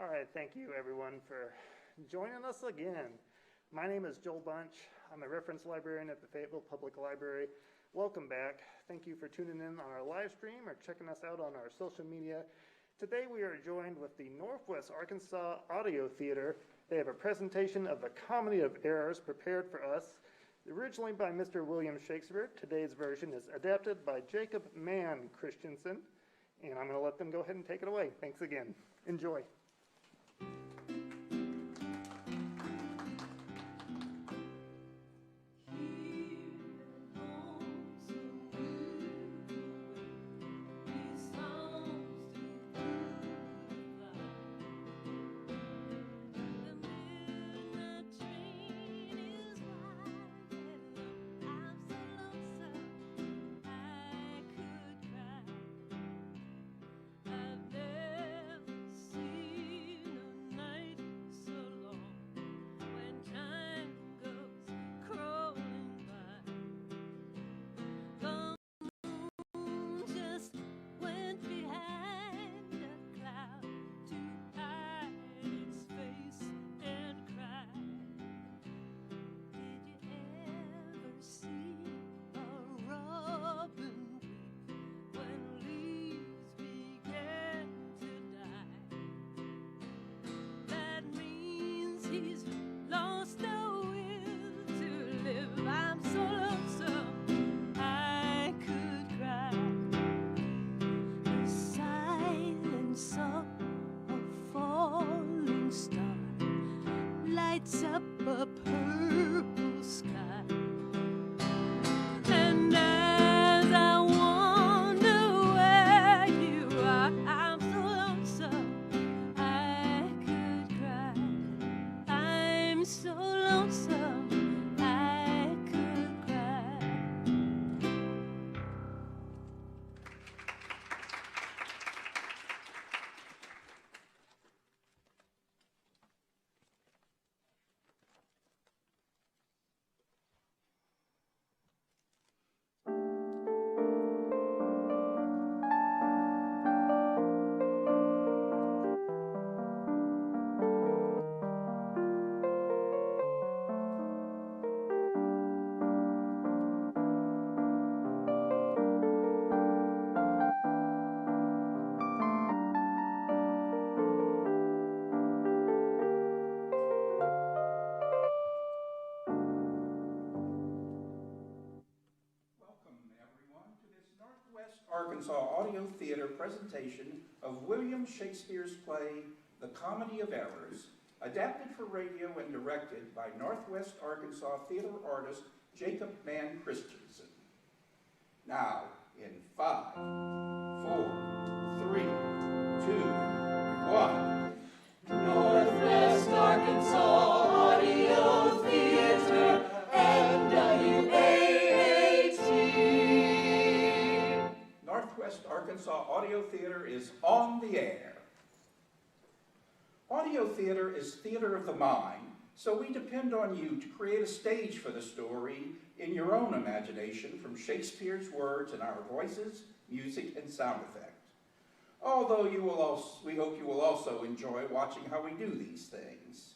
All right, thank you everyone for joining us again. My name is Joel Bunch. I'm a reference librarian at the Fayetteville Public Library. Welcome back. Thank you for tuning in on our live stream or checking us out on our social media. Today we are joined with the Northwest Arkansas Audio Theater. They have a presentation of the Comedy of Errors prepared for us, originally by Mr. William Shakespeare. Today's version is adapted by Jacob Christiansen, and I'm going to let them go ahead and take it away. Thanks again. Enjoy. He's lost the will to live. I'm so lonesome I could cry. The silence of a falling star lights up a purple sky. And as I wonder where you are, I'm so lonesome I could cry. I'm so lonesome I could cry. Arkansas Audio Theater presentation of William Shakespeare's play, The Comedy of Errors, adapted for radio and directed by Northwest Arkansas theater artist Jacob Christiansen. Now, in 5, 4, 3, 2, 1. Northwest Arkansas Audio Theater, NWAAT. Northwest Arkansas Audio Theater is on the air. Audio theater is theater of the mind, so we depend on you to create a stage for the story in your own imagination from Shakespeare's words in our voices, music, and sound effect. Although we hope you will also enjoy watching how we do these things.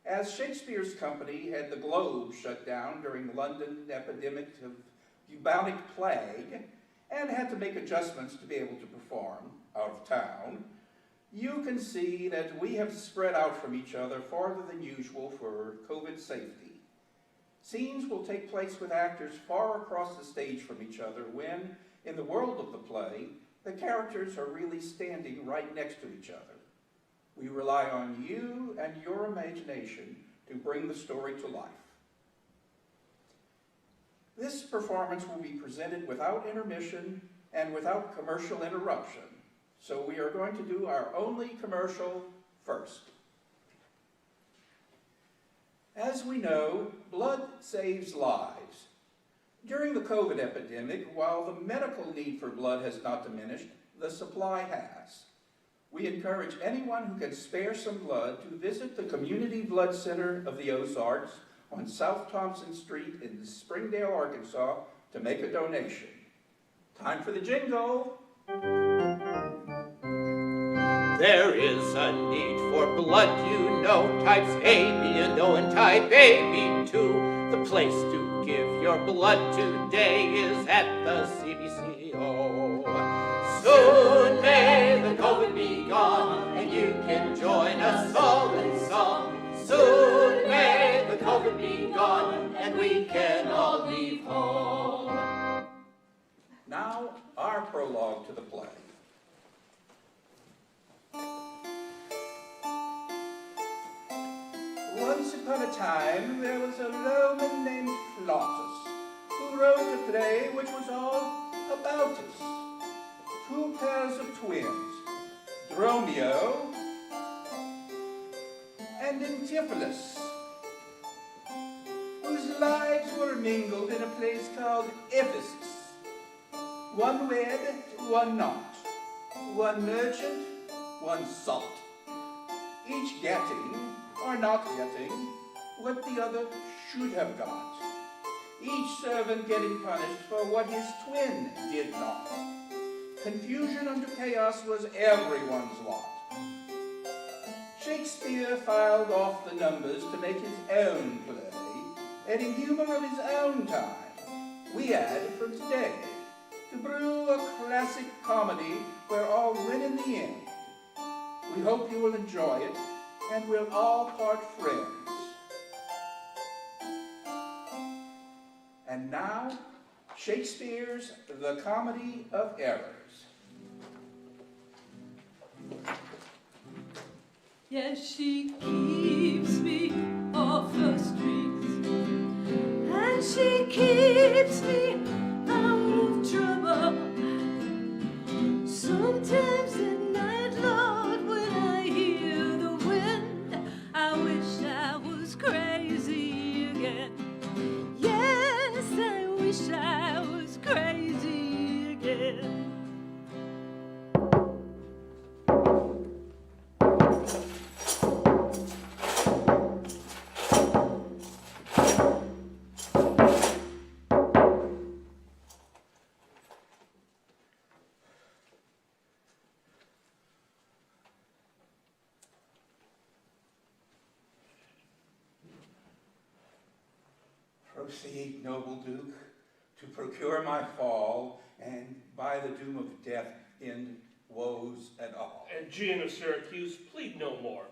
As Shakespeare's company had the globe shut down during the London epidemic of bubonic plague, and had to make adjustments to be able to perform out of town, you can see that we have spread out from each other farther than usual for COVID safety. Scenes will take place with actors far across the stage from each other when, in the world of the play, the characters are really standing right next to each other. We rely on you and your imagination to bring the story to life. This performance will be presented without intermission and without commercial interruption, so we are going to do our only commercial first. As we know, blood saves lives. During the COVID epidemic, while the medical need for blood has not diminished, the supply has. We encourage anyone who can spare some blood to visit the Community Blood Center of the Ozarks on South Thompson Street in Springdale, Arkansas, to make a donation. Time for the jingle. There is a need for blood, you know, types A, B, and O, and type A, B, 2. The place to give your blood today is at the CBCO. Soon may the COVID be gone, and you can join us all in song. Soon may the COVID be gone, and we can all leave home. Now, our prologue to the play. Once upon a time, there was a Roman named Plautus, who wrote a play which was all about us. Two pairs of twins, Dromio and Antipholus, whose lives were mingled in a place called Ephesus. One wed, one not. One merchant, one salt. Each getting, or not getting, what the other should have got. Each servant getting punished for what his twin did not. Confusion unto chaos was everyone's lot. Shakespeare filed off the numbers to make his own play, adding humor of his own time. We add from today, to brew a classic comedy where all win in the end. We hope you will enjoy it, and we'll all part friends. And now, Shakespeare's The Comedy of Errors. Yes, she keeps me off the streets, and she keeps me out of trouble. Sometimes at night, Lord, when I hear the wind, I wish I was crazy again. Yes, I wish I was crazy again. Proceed, noble Duke, to procure my fall, and by the doom of death end woes at all. And Gian of Syracuse, plead no more.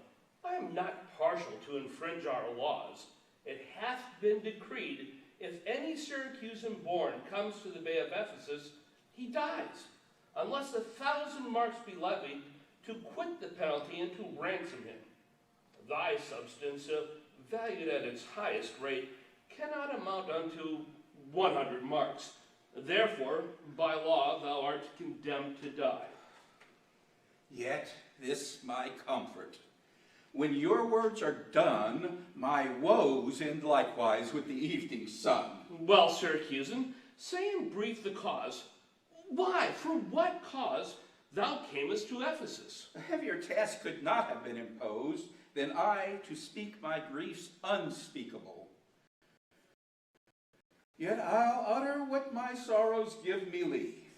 I am not partial to infringe our laws. It hath been decreed, if any Syracusan born comes to the Bay of Ephesus, he dies, unless 1,000 marks be levied to quit the penalty and to ransom him. Thy substance, valued at its highest rate, cannot amount unto 100 marks. Therefore, by law, thou art condemned to die. Yet this my comfort. When your words are done, my woes end likewise with the evening sun. Well, Syracusan, say in brief the cause. Why, for what cause, thou camest to Ephesus? A heavier task could not have been imposed than I to speak my griefs unspeakable. Yet I'll utter what my sorrows give me leave.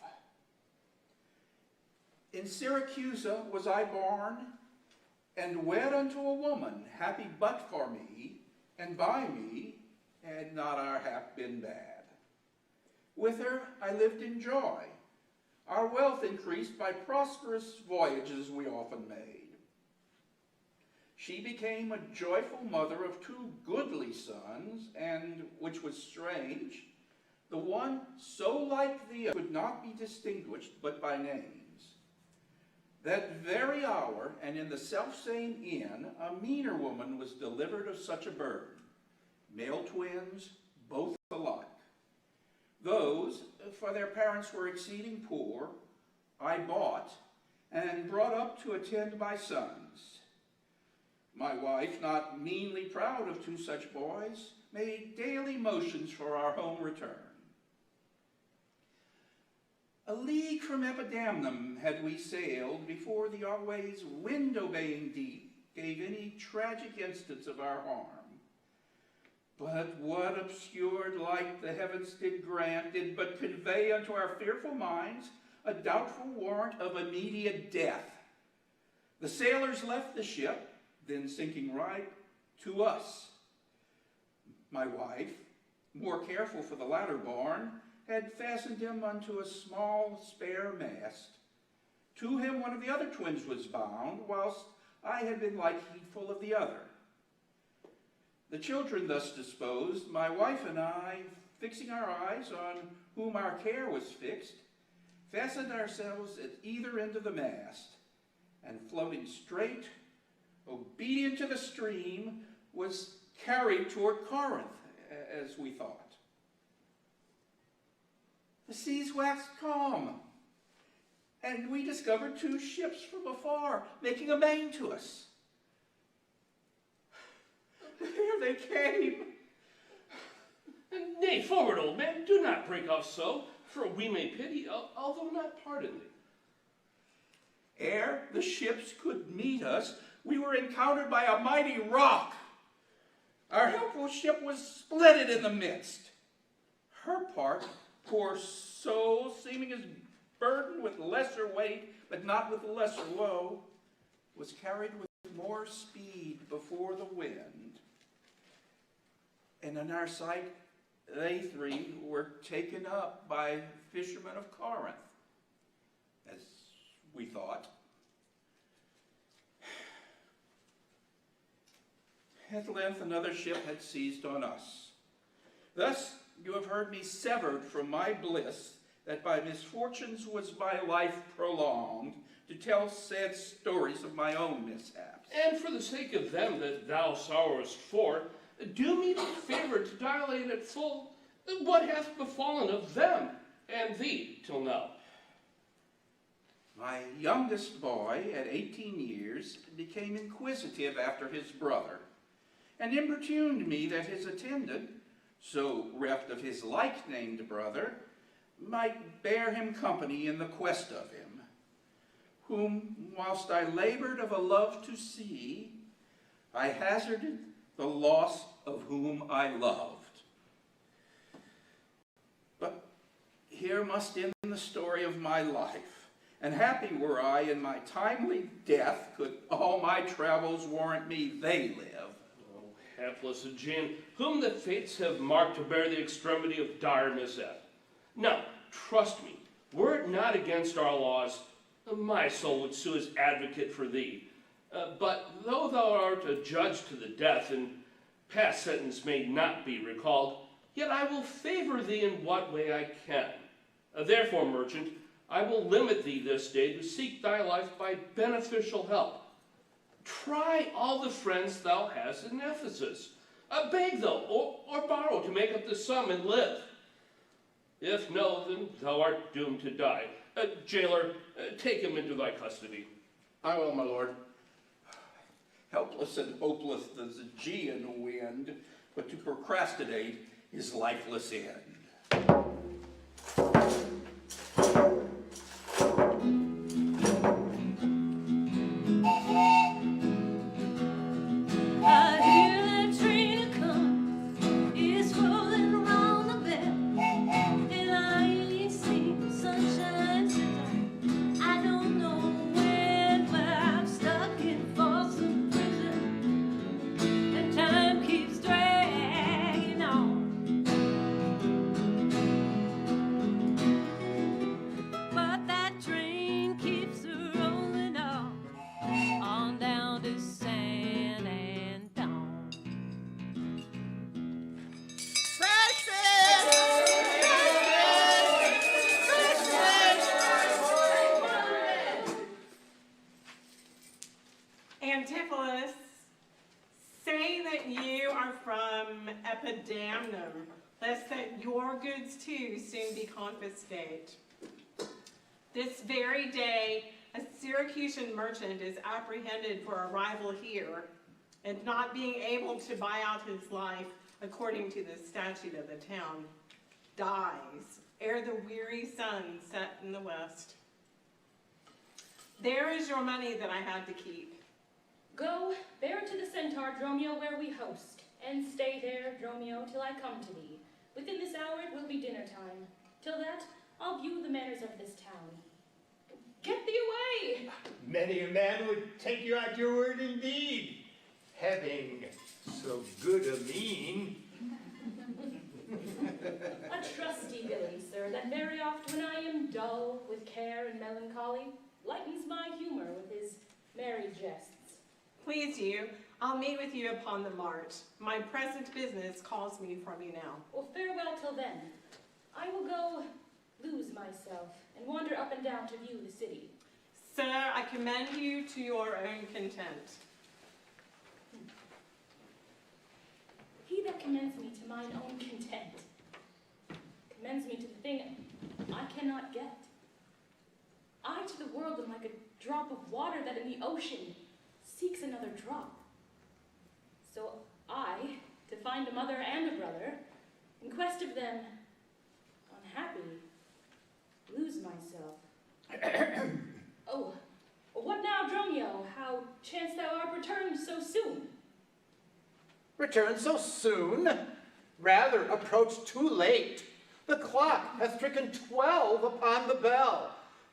In Syracusa was I born, and wed unto a woman, happy but for me, and by me, had not our hap been bad. With her I lived in joy, our wealth increased by prosperous voyages we often made. She became a joyful mother of 2 goodly sons, and, which was strange, the one so like the other could not be distinguished but by names. That very hour, and in the selfsame inn, a meaner woman was delivered of such a bird, male twins, both alike. Those, for their parents were exceeding poor, I bought, and brought up to attend my sons. My wife, not meanly proud of 2 such boys, made daily motions for our home return. A league from Epidamnum had we sailed before the always wind-obeying deep gave any tragic instance of our harm. But what obscured light the heavens did grant did but convey unto our fearful minds a doubtful warrant of immediate death. The sailors left the ship, then sinking right to us. My wife, more careful for the latter barn, had fastened him unto a small spare mast. To him one of the other twins was bound, whilst I had been like heedful of the other. The children thus disposed, my wife and I, fixing our eyes on whom our care was fixed, fastened ourselves at either end of the mast, and floating straight, obedient to the stream, was carried toward Corinth, as we thought. The seas waxed calm, and we discovered two ships from afar, making amain to us. There they came. Nay, forward, old man, do not break off so, for we may pity, although not pardon thee. Ere the ships could meet us, we were encountered by a mighty rock. Our helpful ship was splitted in the midst. Her part, poor soul, seeming as burdened with lesser weight, but not with lesser woe, was carried with more speed before the wind. And in our sight, they three were taken up by fishermen of Corinth, as we thought. At length another ship had seized on us. Thus you have heard me severed from my bliss, that by misfortunes was my life prolonged, to tell sad stories of my own mishaps. And for the sake of them that thou sorrowest for, do me the favor to dilate at full what hath befallen of them and thee till now. My youngest boy, at 18 years, became inquisitive after his brother, and importuned me that his attendant, so reft of his like-named brother, might bear him company in the quest of him, whom, whilst I labored of a love to see, I hazarded the loss of whom I loved. But here must end the story of my life, and happy were I in my timely death, could all my travels warrant me they live. Oh, hapless Jane, whom the fates have marked to bear the extremity of dire mishap. Now, trust me, were it not against our laws, my soul would sue as advocate for thee. But though thou art a judge to the death, and past sentence may not be recalled, yet I will favor thee in what way I can. Therefore, merchant, I will limit thee this day to seek thy life by beneficial help. Try all the friends thou hast in Ephesus. Beg though, or borrow to make up the sum and live. If no, then thou art doomed to die. Jailer, take him into thy custody. I will, my lord. Helpless and hopeless the Aegean wind, but to procrastinate is lifeless end. I hear that train a-comin', it's rollin' around the bend, and I ain't seen sunshine since I don't know when, but I'm stuck in Folsom Prison, and time keeps dragging on. But that train keeps a-rollin' on down to San Antone. Antipholus, say that you are from Epidamnum, lest that your goods too soon be confiscate. This very day, a Syracusan merchant is apprehended for arrival here, and not being able to buy out his life according to the statute of the town, dies ere the weary sun set in the west. There is your money that I had to keep. Go, bear it to the centaur, Dromio, where we host, and stay there, Dromio, till I come to thee. Within this hour it will be dinner time. Till that, I'll view the manners of this town. Get thee away! Many a man would take you at your word indeed, having so good a mien. A trusty villain, sir, that very oft when I am dull with care and melancholy, lightens my humor with his merry jests. Please you, I'll meet with you upon the mart. My present business calls me from you now. Well, farewell till then. I will go lose myself and wander up and down to view the city. Sir, I commend you to your own content. He that commends me to mine own content commends me to the thing I cannot get. I to the world am like a drop of water that in the ocean seeks another drop. So I, to find a mother and a brother, in quest of them, unhappy, lose myself. Oh, what now, Dromio? How chance thou art returned so soon? Return so soon? Rather, approach too late. The clock hath stricken 12 upon the bell.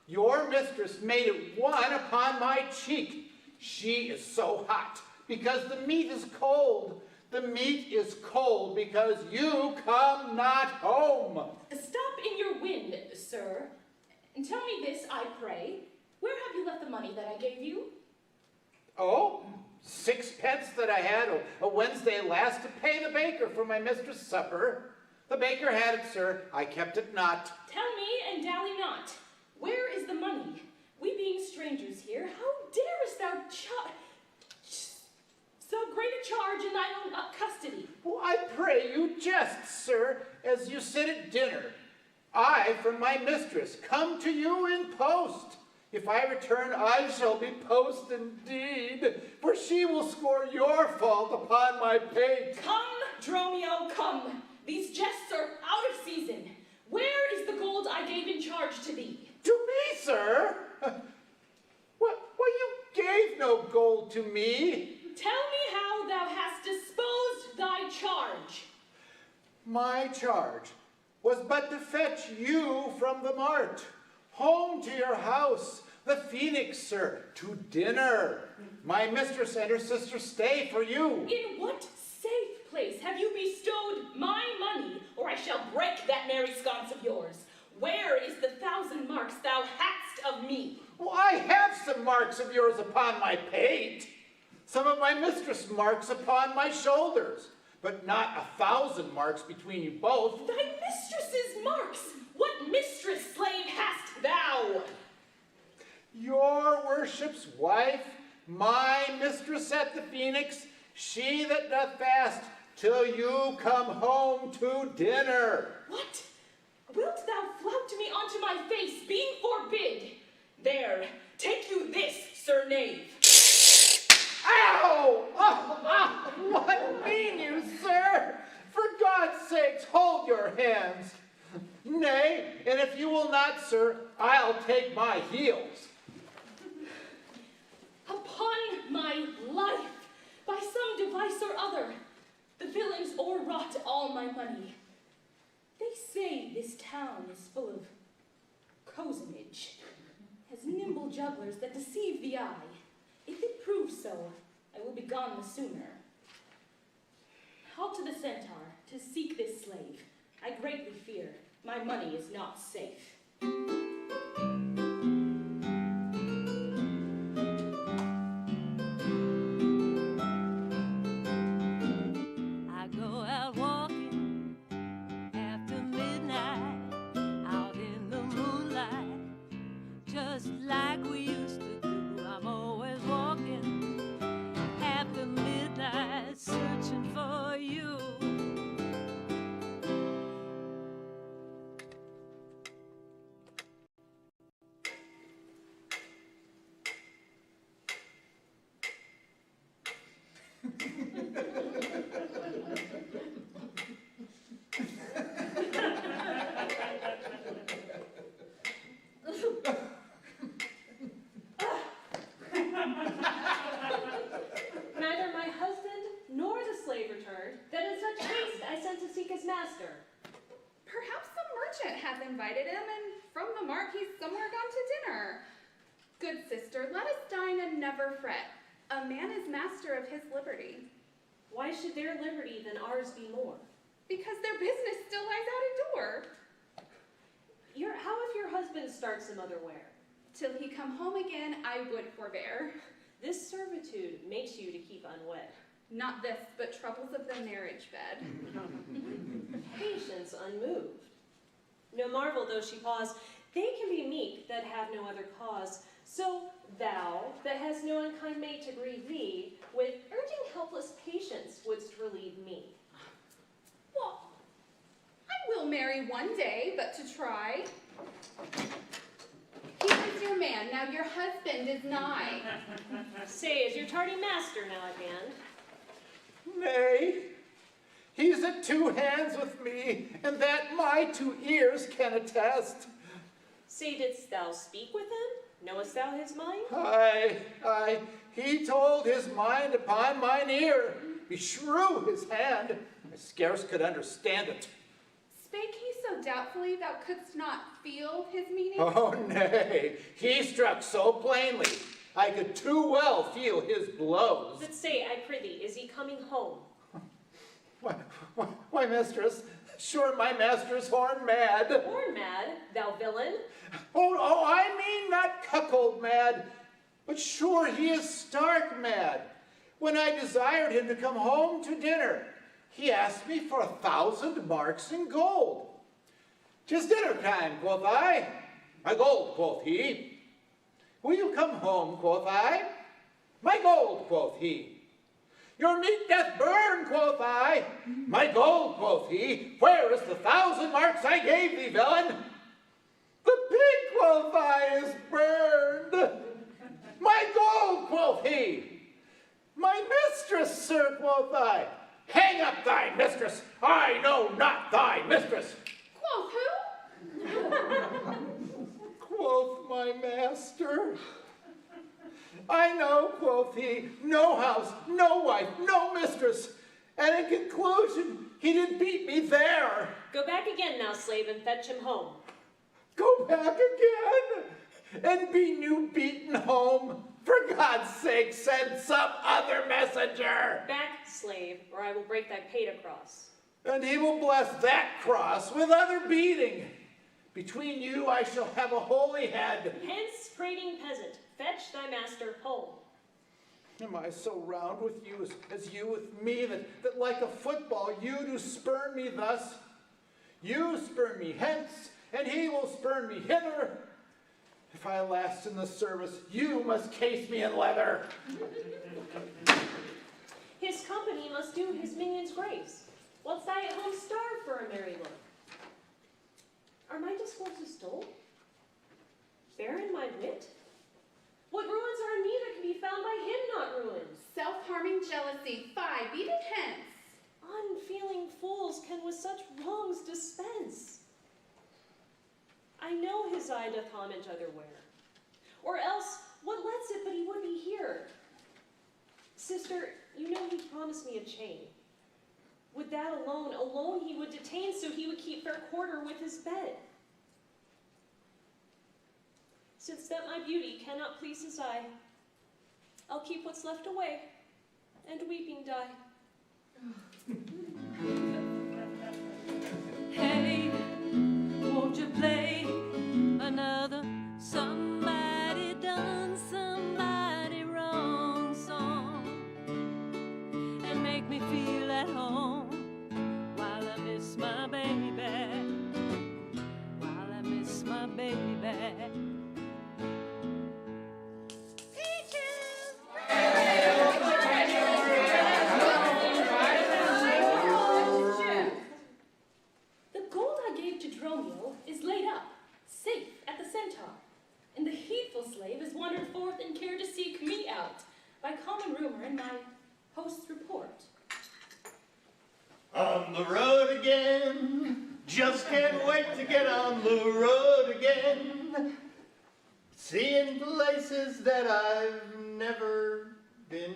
Your mistress made it 1 upon my cheek. She is so hot because the meat is cold. The meat is cold because you come not home. Stop in your wind, sir, and tell me this, I pray. Where have you left the money that I gave you? Oh, 6 pence that I had a Wednesday last to pay the baker for my mistress' supper. The baker had it, sir. I kept it not. Tell me and dally not. Where is the money? We being strangers here, how darest thou so great a charge in thine own custody? Oh, I pray you jest, sir, as you sit at dinner. I, from my mistress, come to you in post. If I return, I shall be post indeed, for she will score your fault upon my pate. Come, Dromio, come. These jests are out of season. Where is the gold I gave in charge to thee? To me, sir? Well, you gave no gold to me. Tell me how thou hast disposed thy charge. My charge was but to fetch you from the mart, home to your house, the Phoenix, sir, to dinner. My mistress and her sister stay for you. In what safe place have you bestowed my money, or I shall break that merry sconce of yours? Where is the 1,000 marks thou hadst of me? Well, I have some marks of yours upon my pate, some of my mistress' marks upon my shoulders, but not 1,000 marks between you both. Thy mistress's marks? What mistress, slave, hast thou? Your worship's wife, my mistress at the Phoenix, she that doth fast till you come home to dinner. What? Wilt thou flout me onto my face, being forbid? There, take you this, sir knave. Ow! What mean you, sir? For God's sakes, hold your hands. Nay, and if you will not, sir, I'll take my heels. Upon my life, by some device or other, the villains o'erwrought all my money. They say this town is full of cozenage, has nimble jugglers that deceive the eye. If it proves so, I will be gone the sooner. Halt to the centaur to seek this slave. I greatly fear my money is not safe. I go out walking after midnight, out in the moonlight, just like we used to do. I'm always walking after midnight, searching for you. Neither my husband nor the slave returned, that in such haste I sent to seek his master. Perhaps some merchant hath invited him, and from the mart he's somewhere gone to dinner. Good sister, let us dine and never fret. A man is master of his liberty. Why should their liberty than ours be more? Because their business still lies out a door. How if your husband starts some other where? Till he come home again, I would forbear. This servitude makes you to keep unwed. Not this, but troubles of the marriage bed. Patience unmoved. No marvel though she pause, they can be meek that have no other cause. So thou, that hast no unkind mate to grieve thee, with urging helpless patience wouldst relieve me. Well, I will marry one day, but to try. Here is your man, now your husband is nigh. Say, is your tardy master now at hand? Nay, he's at 2 hands with me, and that my 2 ears can attest. Say, didst thou speak with him? Knowest thou his mind? Aye, he told his mind upon mine ear. Beshrew his hand, I scarce could understand it. Spake he so doubtfully thou couldst not feel his meaning? Oh, nay, he struck so plainly, I could too well feel his blows. But say, I prithee, is he coming home? Why, mistress, sure my master's horn mad. Horn mad, thou villain? Oh, I mean not cuckold mad, but sure he is stark mad. When I desired him to come home to dinner, he asked me for 1,000 marks in gold. 'Tis dinner time, quoth I. My gold, quoth he. Will you come home, quoth I? My gold, quoth he. Your meat doth burn, quoth I. My gold, quoth he. Where is the 1,000 marks I gave thee, villain? The pig, quoth I, is burned. My gold, quoth he. My mistress, sir, quoth I. Hang up thy mistress. I know not thy mistress. Quoth who? Quoth my master. I know, quoth he, no house, no wife, no mistress. And in conclusion, he did beat me there. Go back again now, slave, and fetch him home. Go back again and be new beaten home. For God's sake, send some other messenger. Back, slave, or I will break thy pate across. And he will bless that cross with other beating. Between you I shall have a holy head. Hence, prating peasant, fetch thy master home. Am I so round with you as you with me, that like a football you do spurn me thus? You spurn me hence, and he will spurn me hither. If I last in the service, you must case me in leather. His company must do his minions grace, whilst I at home starve for a merry look. Are my discourses dull? Barren my wit? What ruins are in me that can be found by him not ruined? Self-harming jealousy, fie, beat it hence. Unfeeling fools can with such wrongs dispense. I know his eye doth homage otherwhere. Or else, what lets it but he would be here? Sister, you know he promised me a chain. Would that alone he would detain, so he would keep fair quarter with his bed. Since that my beauty cannot please his eye, I'll keep what's left away, and weeping die. Hey, won't you play another somebody done somebody wrong song and make me feel at home while I miss my baby, while I miss my baby. Is laid up, safe at the centaur, and the heedful slave has wandered forth and cared to seek me out, by common rumor and my host's report. On the road again, just can't wait to get on the road again, seeing places that I've never been.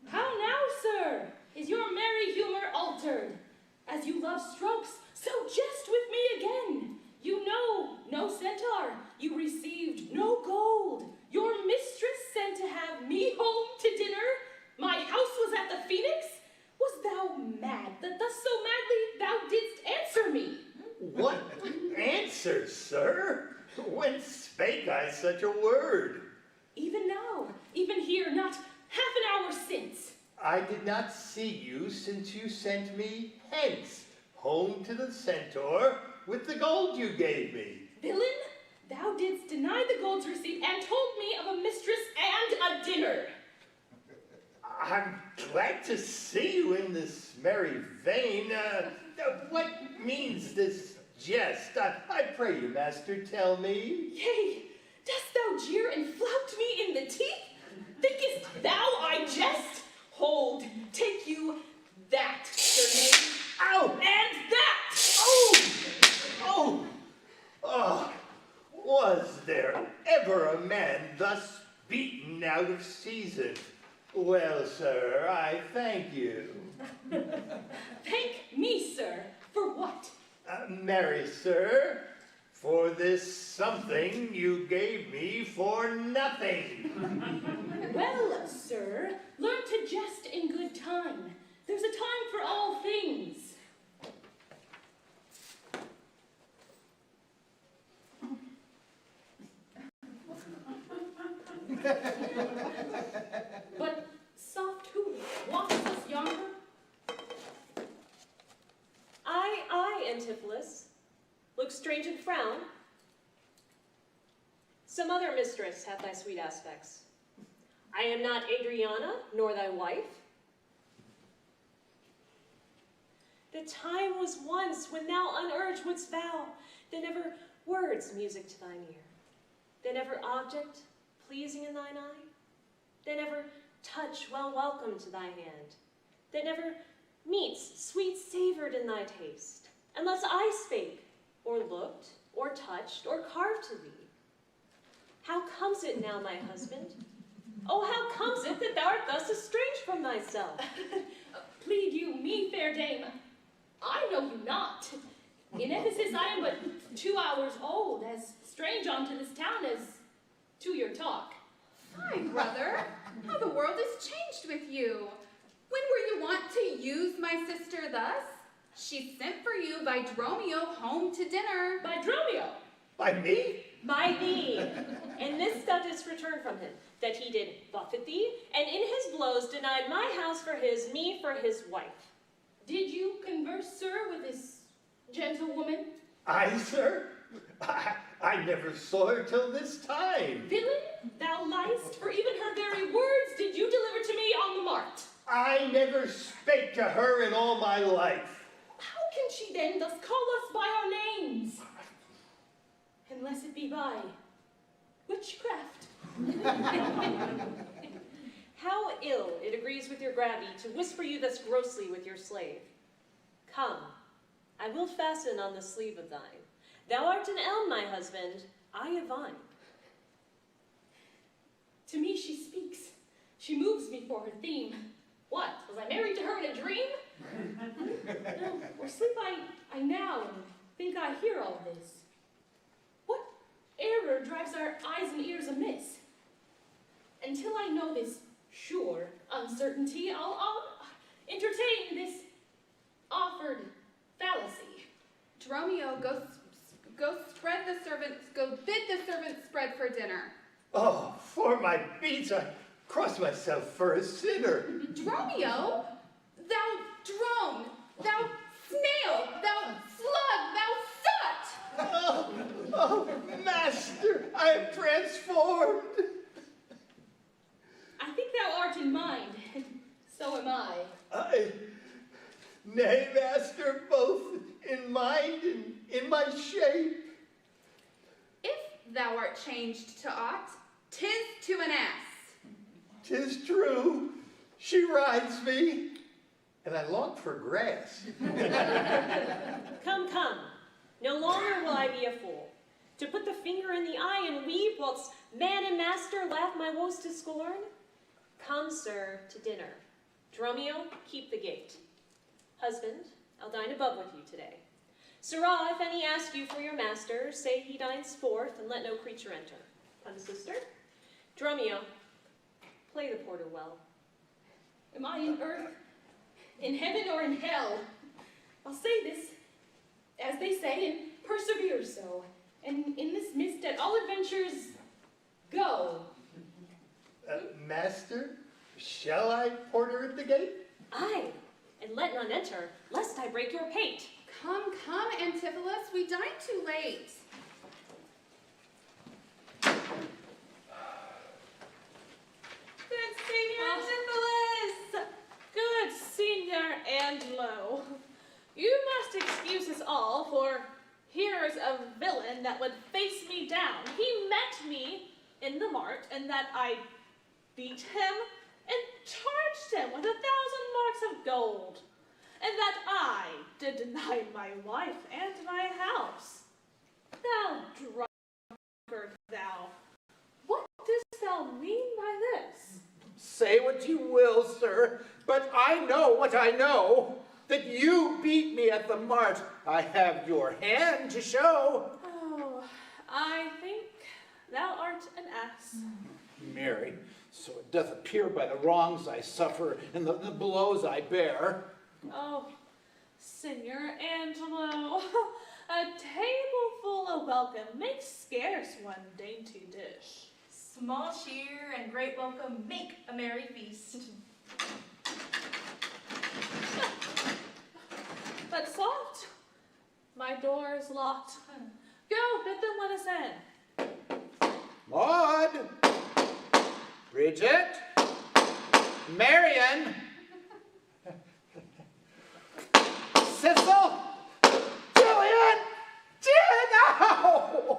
How now, sir? Is your merry humor altered? As you love strokes, so jest with me again. You know no centaur, you received no sir? When spake I such a word? Even now, even here, not half an hour since. I did not see you since you sent me hence, home to the centaur, with the gold you gave me. Villain, thou didst deny the gold's receipt and told me of a mistress and a dinner. I'm glad to see you in this merry vein. What means this jest? I pray you, master, tell me. Yea, dost thou jeer and flout me in the teeth? Thinkest thou I jest? Hold, take you that, Sir Knave. Ow! And that! Oh! Oh! Was there ever a man thus beaten out of season? Well, sir, I thank you. Thank me, sir, for what? Marry, sir, for this something you gave me for nothing. Well, sir, learn to jest in good time. There's a time for all things. But soft who walks us yonder? I, Antipholus, look strange and frown. Some other mistress hath thy sweet aspects. I am not Adriana, nor thy wife. The time was once when thou unurged wouldst vow, then ever words music to thine ear, then ever object pleasing in thine eye, then ever touch well welcome to thy hand, then ever meats sweet savored in thy taste, unless I spake, or looked, or touched, or carved to thee. How comes it now, my husband? Oh, how comes it that thou art thus estranged from thyself? Plead you me, fair dame? I know you not. In Ephesus I am but 2 hours old, as strange unto this town as to your talk. Fie, brother. How the world is changed with you. When were you wont to use my sister thus? She sent for you by Dromio home to dinner. By Dromio? By me? By thee. And this thou didst return from him, that he did buffet thee, and in his blows denied my house for his, me for his wife. Did you converse, sir, with this gentlewoman? I, sir? I never saw her till this time. Villain, thou liest, for even her very words did you deliver to me on the mart. I never spake to her in all my life. How can she then thus call us by our names? Unless it be by witchcraft. How ill it agrees with your gravity to whisper you thus grossly with your slave. Come, I will fasten on the sleeve of thine. Thou art an elm, my husband, I a vine. To me she speaks. She moves me for her theme. What, was I married to her in a dream? No, or sleep I now and think I hear all this. What error drives our eyes and ears amiss? Until I know this sure uncertainty, I'll entertain this offered fallacy. Dromio, go spread the servants, go bid the servants spread for dinner. Oh, for my beads, I cross myself for a sinner. Dromio, thou drone, thou snail, thou slug, thou sot! Oh, master, I am transformed. I think thou art in mind, and so am I. Nay, master, both in mind and in my shape. If thou art changed to aught, 'tis to an ass. 'Tis true, she rides me, and I long for grass. Come, come, no longer will I be a fool, to put the finger in the eye and weep, whilst man and master laugh my woes to scorn. Come, sir, to dinner. Dromio, keep the gate. Husband, I'll dine above with you today. Sirrah, if any ask you for your master, say he dines forth, and let no creature enter. Come, sister. Dromio, play the porter well. Am I in earth, in heaven, or in hell? I'll say this, as they say, and persevere so. and in this mist at all adventures go. Master, shall I porter at the gate? Aye, and let none enter, lest I break your pate. Come, Antipholus, we dine too late. Good Senior Antipholus! Good Senior Angelo. You must excuse us all, for here's a villain that would face me down. He met me in the mart, and that I beat him and charged him with 1,000 marks of gold, and that I did deny my wife and my house. Thou drunkard, thou, what dost thou mean by this? Say what you will, sir, but I know what I know. That you beat me at the mart. I have your hand to show. Oh, I think thou art an ass. Mary, so it doth appear by the wrongs I suffer and the blows I bear. Oh, Senior Angelo, a table full of welcome makes scarce one dainty dish. Small cheer and great welcome make a merry feast. But soft, my door is locked. Go, bid them let us in. Maud, Bridget, Marion, Cecil, Jillian, Jen,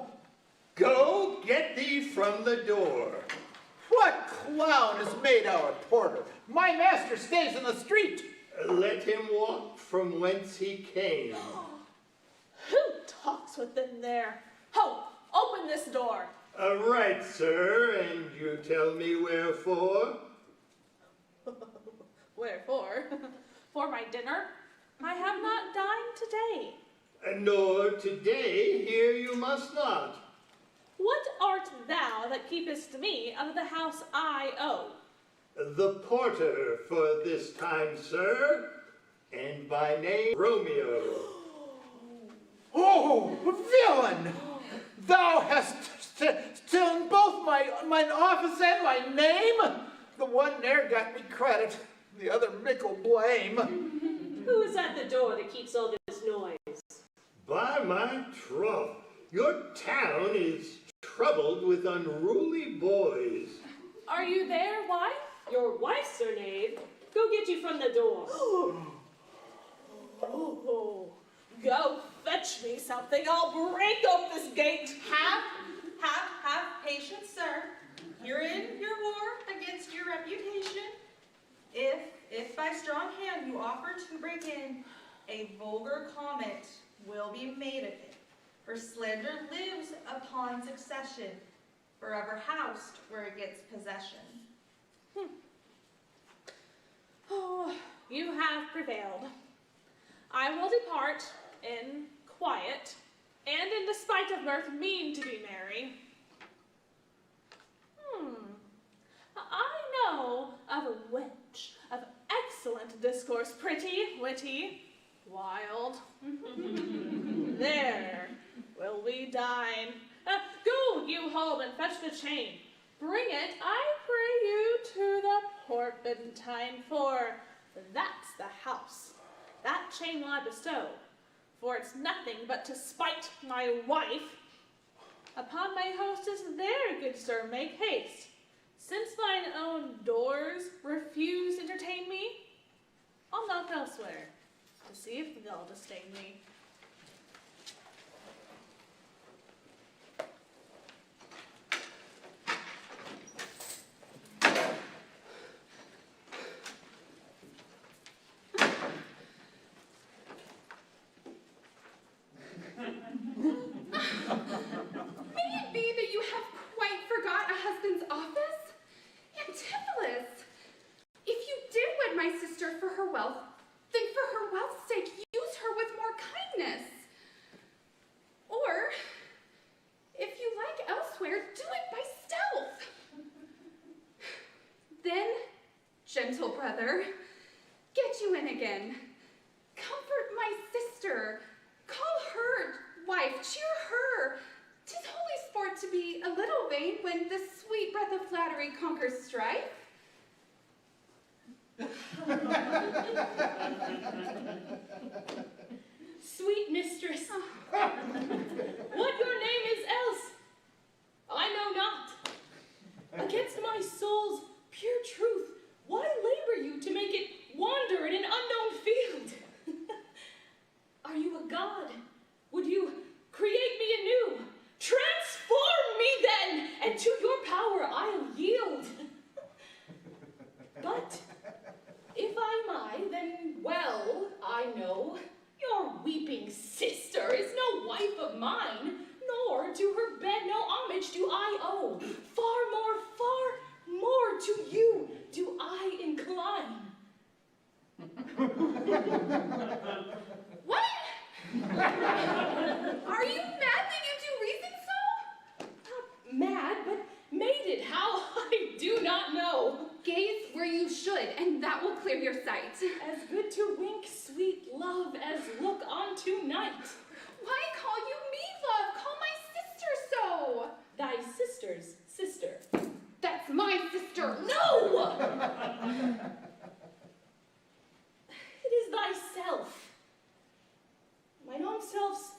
Go get thee from the door. what clown has made our porter? My master stays in the street. Let him walk from whence he came. Who talks within there? Ho, open this door. Right, sir, and you tell me wherefore? Wherefore? For my dinner? I have not dined today. Nor today, here you must not. What art thou that keepest me out of the house I owe? The porter for this time, sir, and by name Romeo. Oh, villain! Thou hast stolen both mine office and my name. The one ne'er got me credit, the other mickle blame. Who is at the door that keeps all this noise? By my troth, your town is troubled with unruly boys. Are you there, wife? Your wife, sir knave. Go get you from the door. Oh, go fetch me something. I'll break open this gate. Have patience, sir. You're in your war against your reputation. If by strong hand you offer to break in, a vulgar comment will be made of it. For slander lives upon succession, forever housed where it gets possession. Oh, you have prevailed. I will depart in quiet, and in despite of mirth mean to be merry. I know of a wench of excellent discourse, pretty, witty, wild. There will we dine. Go you home and fetch the chain. Bring it, I pray you, to the Porpentine, for that's the house. That chain will I bestow, for it's nothing but to spite my wife. Upon my hostess there, good sir, make haste. Since thine own doors refuse to entertain me, I'll knock elsewhere, to see if they'll disdain me. May it be that you have quite forgot a husband's office? Antipholus, if you did wed my sister for her wealth, then for her wealth's sake, use her with more kindness. Or, if you like elsewhere, do it by stealth. Then, gentle brother, get you in again. Comfort my sister. Call her wife, cheer her. to be a little vain when the sweet breath of flattery conquers strife. Sweet mistress, what your name is else, I know not. Against my soul's pure truth, why labor you to make it wander in an unknown field? Are you a god? Would you create me anew? Transform me then, and to your power I'll yield. But if I'm I, then well, I know your weeping sister is no wife of mine, nor to her bed no homage do I owe. Far more to you do I incline. What? Are you mad that you do reason so? Not mad, but mated, how I do not know. Gaze where you should, and that will clear your sight. As good to wink, sweet love, as look on tonight. Why call you me, love? Call my sister so. Thy sister's sister. That's my sister. No! It is thyself. Mine own self's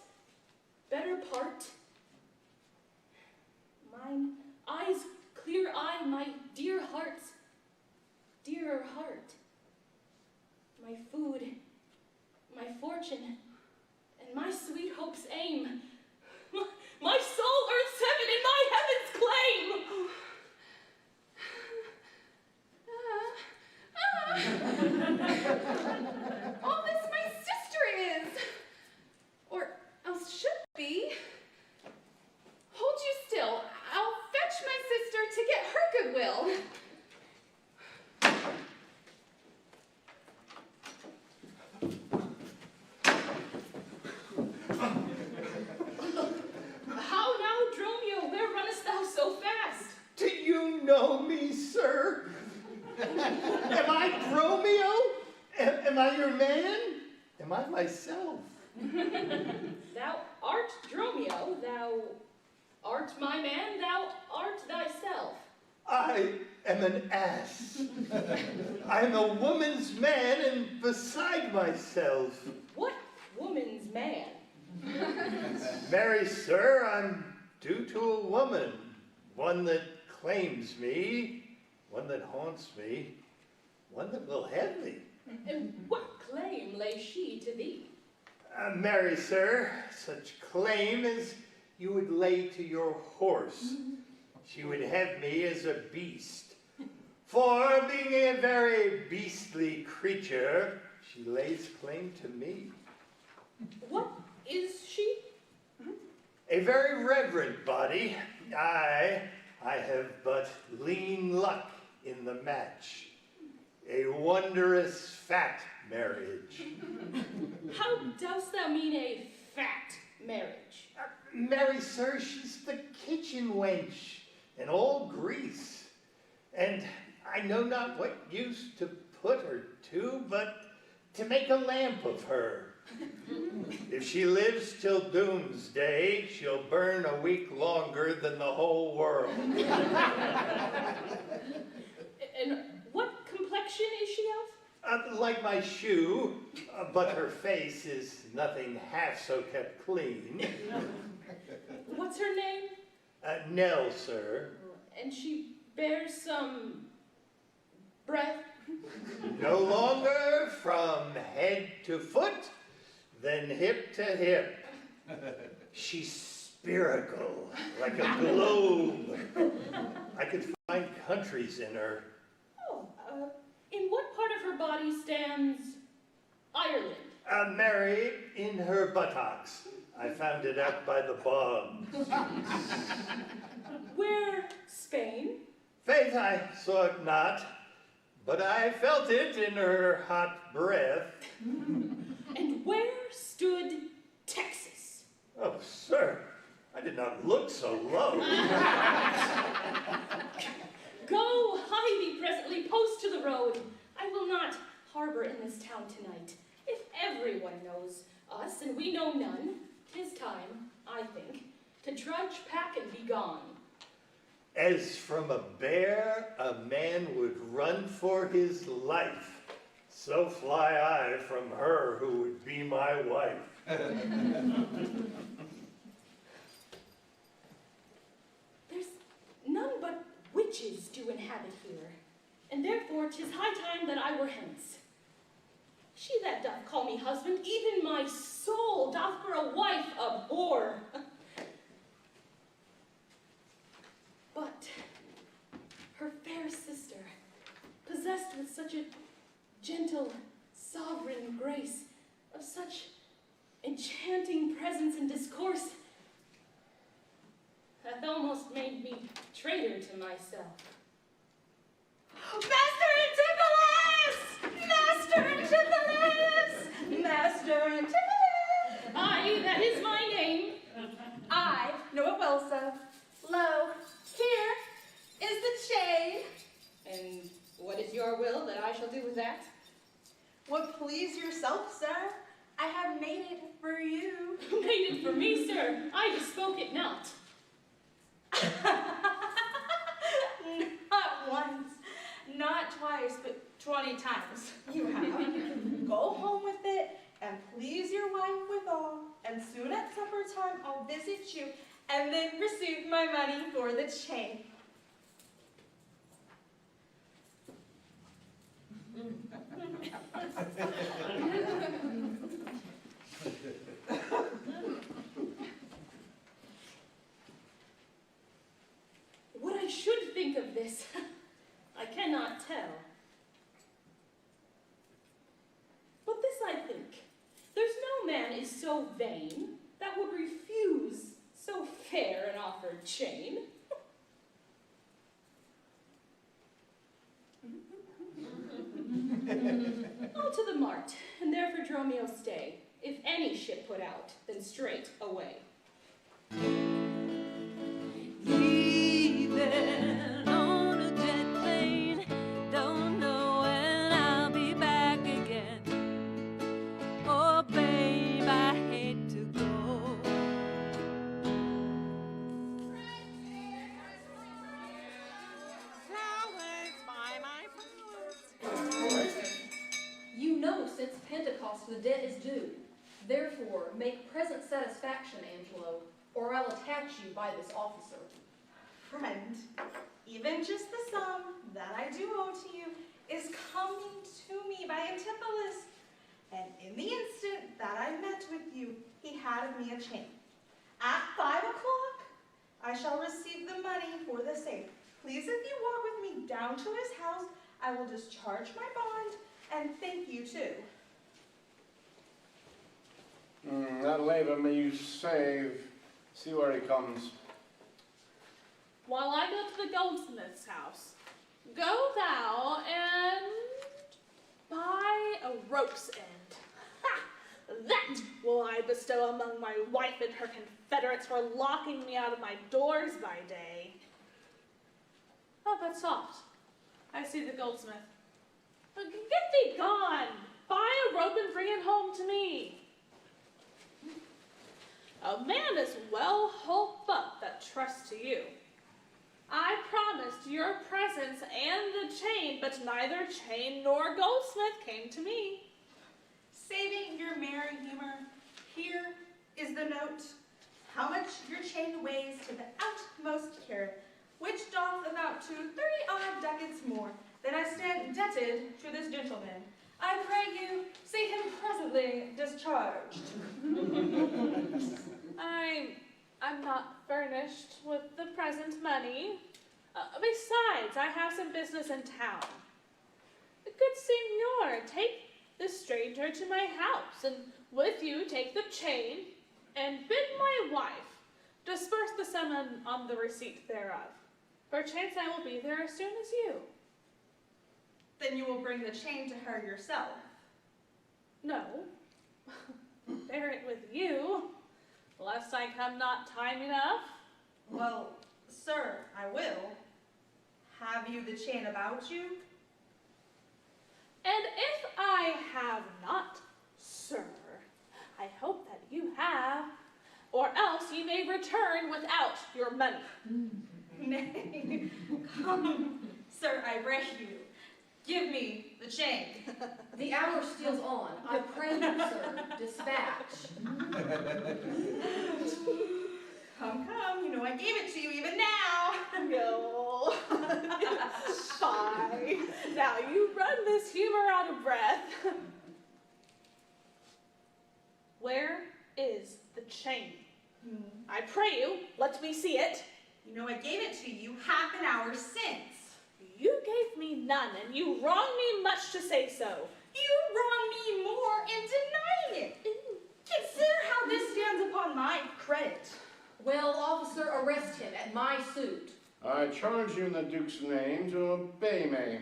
better part. Mine eyes' clear eye, my dear heart's dearer heart. My food, my fortune, and my sweet hope's aim. My soul earth's heaven and my heaven's claim. All this my sister is, or else should be. Hold you still. I'll fetch my sister to get her goodwill. How now, Dromio, where runnest thou so fast? Do you know me, sir? Am I Dromio? Am I your man? Am I myself? Thou art Dromio, thou art my man, thou art thyself. I am an ass. I am a woman's man and beside myself. What woman's man? Marry, sir, I'm due to a woman, one that claims me, one that haunts me, one that will have me. And what claim lay she to thee? Marry, sir, such claim as you would lay to your horse. She would have me as a beast. For being a very beastly creature, she lays claim to me. What is she? A very reverent body. I have but lean luck in the match. A wondrous fat marriage. How dost thou mean a fat marriage? Marry, sir, she's the kitchen wench, and all grease. And I know not what use to put her to, but to make a lamp of her. If she lives till doomsday, she'll burn a week longer than the whole world. And what complexion is she of? Like my shoe, but her face is nothing half so kept clean. What's her name? Nell, sir. And she bears some breath? No longer from head to foot, then hip to hip. She's spherical, like a globe. I could find countries in her. Oh, in what part of her body stands Ireland? Mary, in her buttocks. I found it out by the bogs. Where Spain? Faith, I saw it not, but I felt it in her hot breath. And where stood Texas? Oh, sir, I did not look so low. Go, hie thee presently, post to the road. I will not harbor in this town tonight. If everyone knows us, and we know none, 'tis time, I think, to trudge, pack, and be gone. As from a bear a man would run for his life, so fly I from her who would be my wife. There's none but witches do inhabit here, and therefore 'tis high time that I were hence. She that doth call me husband, even my soul doth for a wife abhor. But her fair sister, possessed with such a gentle, sovereign grace, of such enchanting presence and discourse, hath almost made me traitor to myself. Master Antipholus! Master Antipholus! Master Antipholus! Aye, that is my name. I know it well, sir. Lo, here is the chain. And what is your will that I shall do with that? What please yourself, sir? I have made it for you. Made it for me, sir. I bespoke it not. Not once, not twice, but 20 times you have. Go home with it and please your wife withal, and soon at supper time I'll visit you and then receive my money for the chain. What I should think of this, I cannot tell. But this I think, there's no man is so vain that would refuse so fair an offered chain. I'll to the mart, and there for Dromio stay. If any ship put out, then straight away. Leaving on a jet plane, don't know when I'll be back again. Oh, babe, I hate to go. Flowers by my flowers. You know since Pentecost the debt is due. Therefore, make present satisfaction, Angelo, or I'll attach you by this officer. Friend, even just the sum that I do owe to you is coming to me by Antipholus. And in the instant that I met with you, he had of me a chain. At 5 o'clock, I shall receive the money for the safe. Please, if you walk with me down to his house, I will discharge my bond and thank you too. That labor may you save. See where he comes. While I go to the goldsmith's house, go thou and buy a rope's end. Ha! That will I bestow among my wife and her confederates for locking me out of my doors by day. Oh, but soft. I see the goldsmith. Get thee gone! Buy a rope and bring it home to me. A man is well holp up that trusts to you. I promised your presence and the chain, but neither chain nor goldsmith came to me. Saving your merry humor, here is the note. How much your chain weighs to the outmost carat, which doth amount to 30 odd ducats more than I stand indebted to this gentleman. I pray you see him presently discharged. I'm not furnished with the present money. Besides, I have some business in town. Good signor, take this stranger to my house, and with you take the chain, and bid my wife disperse the sum on the receipt thereof. Perchance I will be there as soon as you. Then you will bring the chain to her yourself. No, bear it with you, lest I come not time enough. Well, sir, I will. Have you the chain about you? And if I have not, sir, I hope that you have, or else else ye may return without your money. Nay, come, sir, I pray you. Give me the chain. The hour steals on. I pray you, sir, dispatch. Come, come, you know I gave it to you even now. No. Fine. Now you run this humor out of breath. Where is the chain? I pray you, let me see it. You know I gave it to you half an hour since. You gave me none, and you wrong me much to say so. You wrong me more in denying it. Consider how this stands upon my credit. Well, officer, arrest him at my suit. I charge you in the Duke's name to obey me.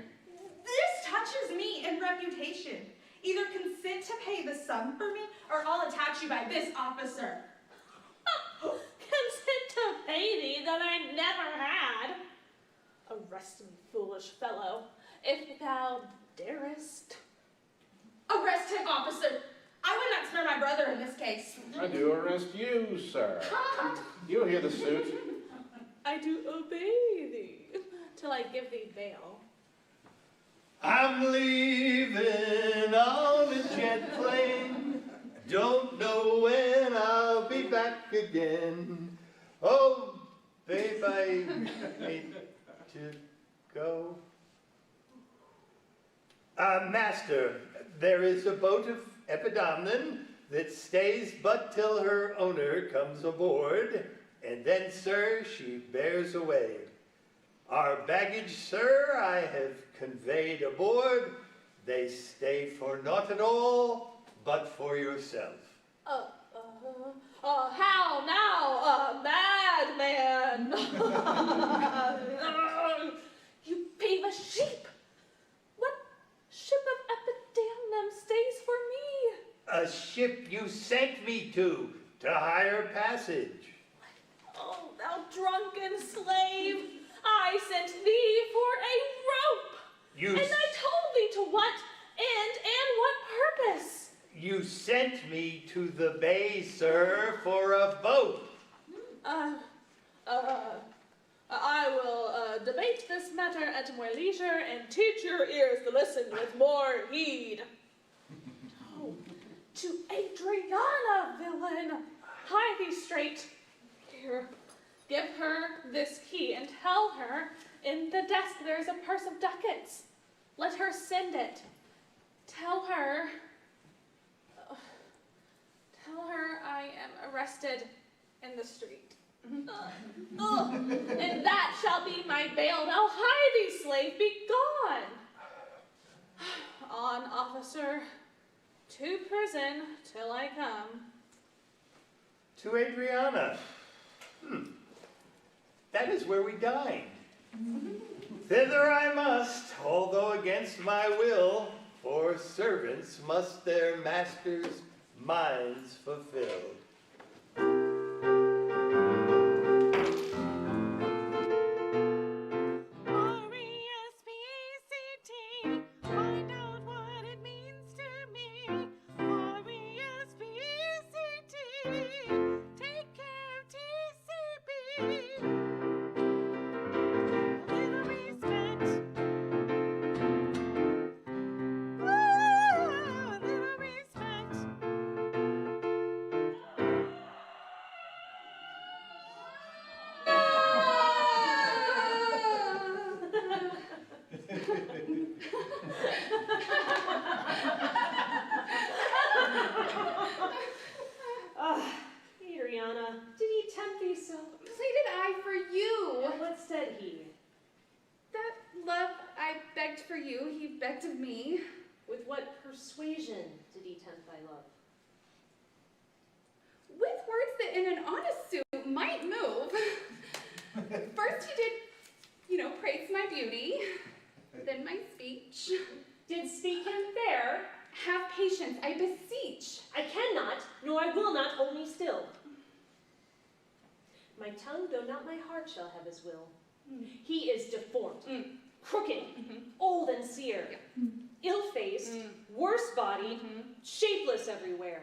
This touches me in reputation. Either consent to pay the sum for me, or I'll attach you by this officer. Consent to pay thee that I never had. Arrest me, foolish fellow, if thou darest. Arrest him, officer. I would not spare my brother in this case. I do arrest you, sir. You hear the suit. I do obey thee, till I give thee bail. I'm leaving on a jet plane. Don't know when I'll be back again. Oh, babe, I hate to go. Master, there is a boat of Epidamnon that stays but till her owner comes aboard, and then, sir, she bears away. Our baggage, sir, I have conveyed aboard. They stay for naught at all, but for yourself. How now, madman? You peevish sheep! What ship of Epidamnum stays for me? A ship you sent me to hire passage. Oh, thou drunken slave! I sent thee for a rope! And I told thee to what end and what purpose? You sent me to the bay, sir, for a boat. I will debate this matter at more leisure and teach your ears to listen with more heed. Oh, to Adriana, villain! Hie thee straight. Here, give her this key and tell her in the desk there's a purse of ducats. Let her send it. Tell her I am arrested in the street. And that shall be my bail. Now hie thee, slave, be gone. On, officer, to prison till I come. To Adriana. That is where we dined. Thither I must, although against my will, for servants must their masters' minds fulfill. Find out what it means to me. Take care of TCB. A little respect. A little respect. Adriana, did he tempt thee so? Pleaded I for you. And what said he? That love I begged for you, he begged of me. With what persuasion did he tempt thy love? With words that in an honest suit might move. First he did, praise my beauty, then my speech. Did speak him fair? Have patience, I beseech. I cannot, nor I will not hold me still. My tongue, though not my heart, shall have his will. He is deformed, crooked, old and sear, ill-faced, worse-bodied, shapeless everywhere,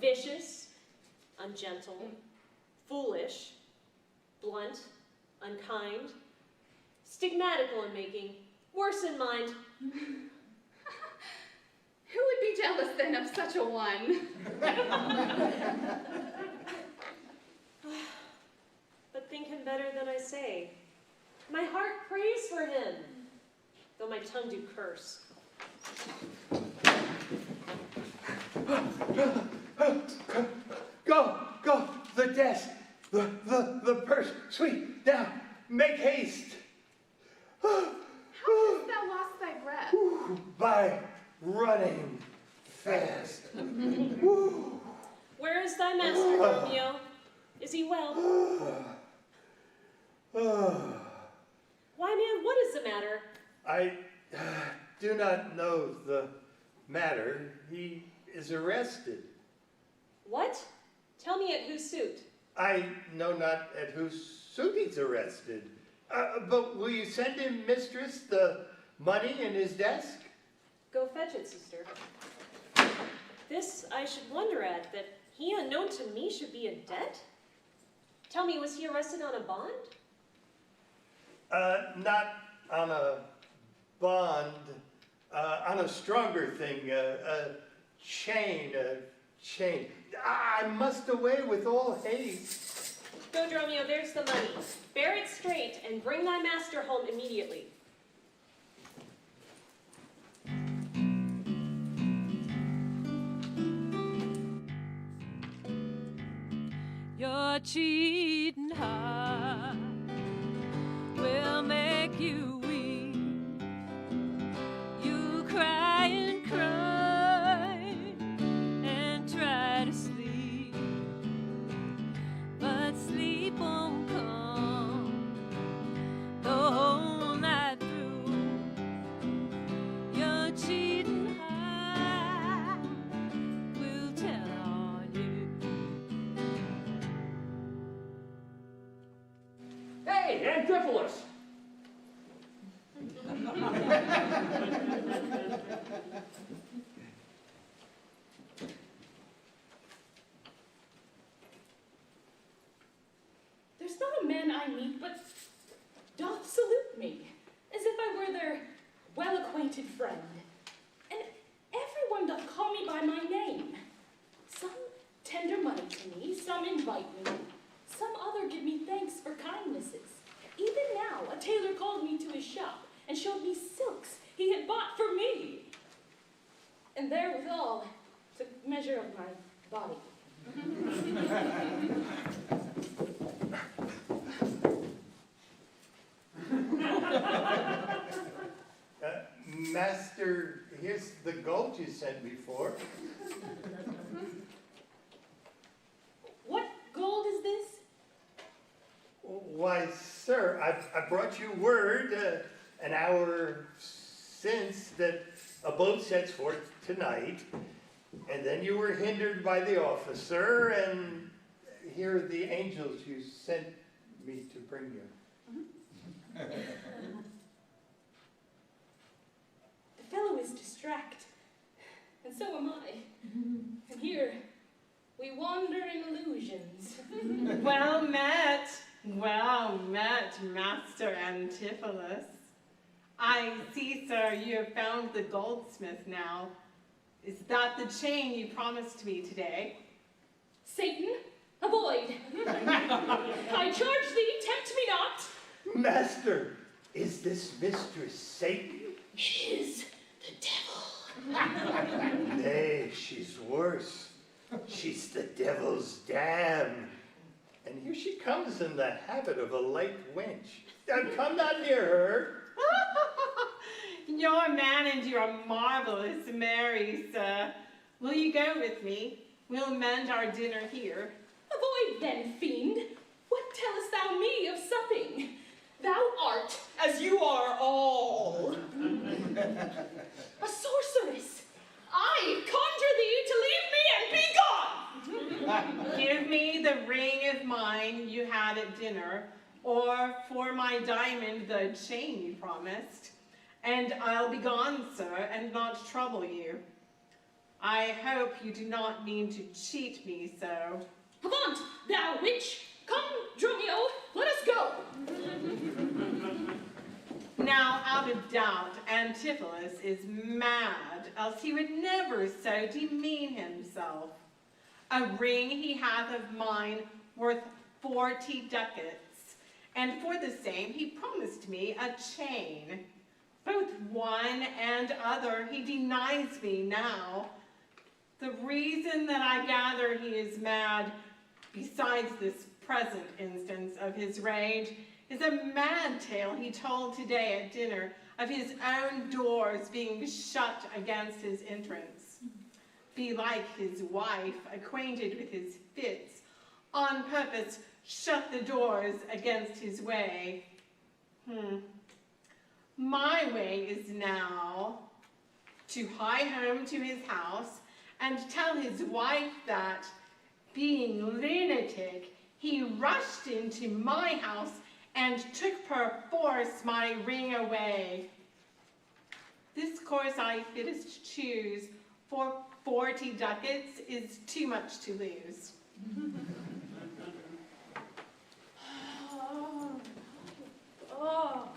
vicious, ungentle, foolish, blunt, unkind, stigmatical in making, worse in mind. Who would be jealous then of such a one? But think him better than I say. My heart prays for him, though my tongue do curse. Go, the desk, the purse, sweet, now, make haste. How hast thou lost thy breath? By running fast. Where is thy master, Romeo? Is he well? Why, man, what is the matter? I do not know the matter. He is arrested. What? Tell me at whose suit? I know not at whose suit he's arrested. But will you send him, mistress, the money in his desk? Go fetch it, sister. This I should wonder at, that he unknown to me should be in debt? Tell me, was he arrested on a bond? Not on a bond, on a stronger thing, a chain. I must away with all haste. Go, Dromio, there's the money. Bear it straight and bring thy master home immediately. Your cheating heart will make you weep. You cry and cry and try to sleep, but sleep won't come the whole night through. Your cheating heart will tell on you. Hey, Antipholus! There's not a man I meet but doth salute me, as if I were their well-acquainted friend. And everyone doth call me by my name. Some tender money to me, some invite me, some other give me thanks for kindnesses. Even now, a tailor called me to his shop and showed me silks he had bought for me. And therewithal took measure of my body. Master, here's the gold you sent me for. What gold is this? Why, sir, I brought you word an hour since that a boat sets forth tonight, and then you were hindered by the officer, and here are the angels you sent me to bring you. The fellow is distract, and so am I. And here, we wander in illusions. Well met, Master Antipholus. I see, sir, you have found the goldsmith now. Is that the chain you promised me today? Satan, avoid. I charge thee, tempt me not. Master, is this Mistress Satan? It is the devil. Nay, she's worse. She's the devil's dam. And here she comes in the habit of a light wench. Come not near her. Your man and you are marvelous merry, sir. Will you go with me? We'll mend our dinner here. Avoid then, fiend. What tellest thou me of supping? Thou art, as you are all, a sorceress. I conjure thee to leave me and be gone. Give me the ring of mine you had at dinner, or for my diamond the chain you promised, and I'll be gone, sir, and not trouble you. I hope you do not mean to cheat me so. Avaunt, thou witch! Come, Dromio, let us go. Now, out of doubt, Antipholus is mad, else he would never so demean himself. A ring he hath of mine worth 40 ducats, and for the same he promised me a chain. Both one and other he denies me now. The reason that I gather he is mad, besides this present instance of his rage, is a mad tale he told today at dinner of his own doors being shut against his entrance. Belike his wife, acquainted with his fits, on purpose shut the doors against his way. My way is now to hie home to his house and tell his wife that, being lunatic, he rushed into my house and took perforce my ring away. This course I fittest choose, for 40 ducats is too much to lose. Oh,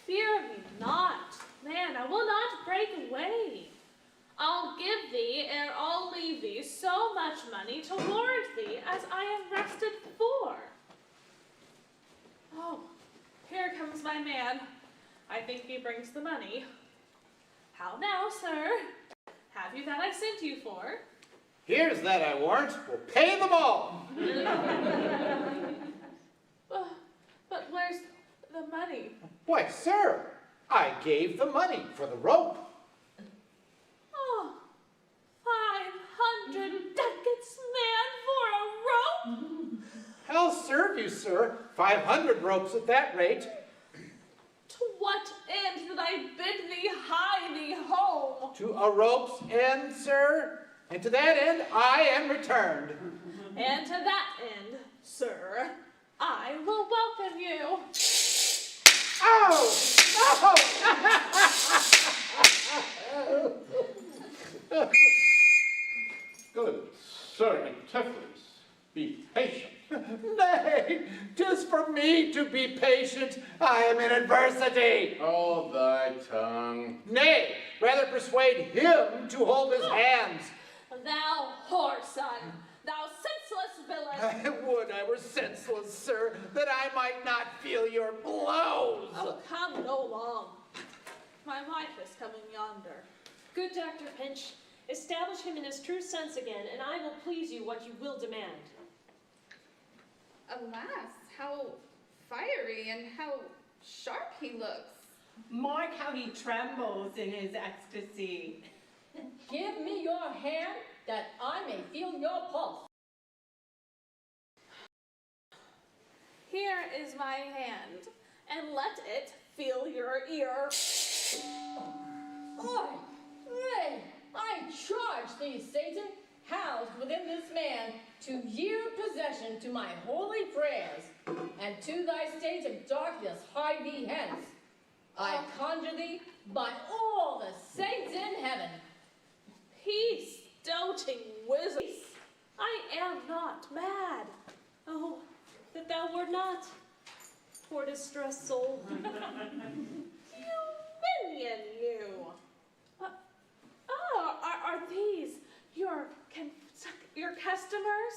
fear me not, man, I will not break away. I'll give thee, ere I'll leave thee, so much money to warrant thee as I am rested for. Oh, here comes my man. I think he brings the money. How now, sir? Have you that I sent you for? Here's that I warrant. We'll pay them all. But where's the money? Why, sir, I gave the money for the rope. Oh, 500 ducats, man, for a rope? I'll serve you, sir. 500 ropes at that rate. To what end did I bid thee hie thee home? To a rope's end, sir, and to that end I am returned. And to that end, sir, I will welcome you. Oh! Oh! Good Sir Antipholus, be patient. Nay, 'tis for me to be patient. I am in adversity. Hold thy tongue. Nay, rather persuade him to hold his hands. Thou whoreson, thou senseless villain. I would I were senseless, sir, that I might not feel your blows. Oh, come no long. My wife is coming yonder. Good Dr. Pinch, establish him in his true sense again, and I will please you what you will demand. Alas, how fiery and how sharp he looks. Mark how he trembles in his ecstasy. Give me your hand that I may feel your pulse. Here is my hand, and let it feel your ear. Oi! Nay, I charge thee, Satan, housed within this man, to yield possession to my holy prayers, and to thy state of darkness hie thee hence. I conjure thee by all the saints in heaven. Peace, doting wizard. Peace. I am not mad. Oh, that thou wert not, poor distressed soul. You minion, you. Are these your customers?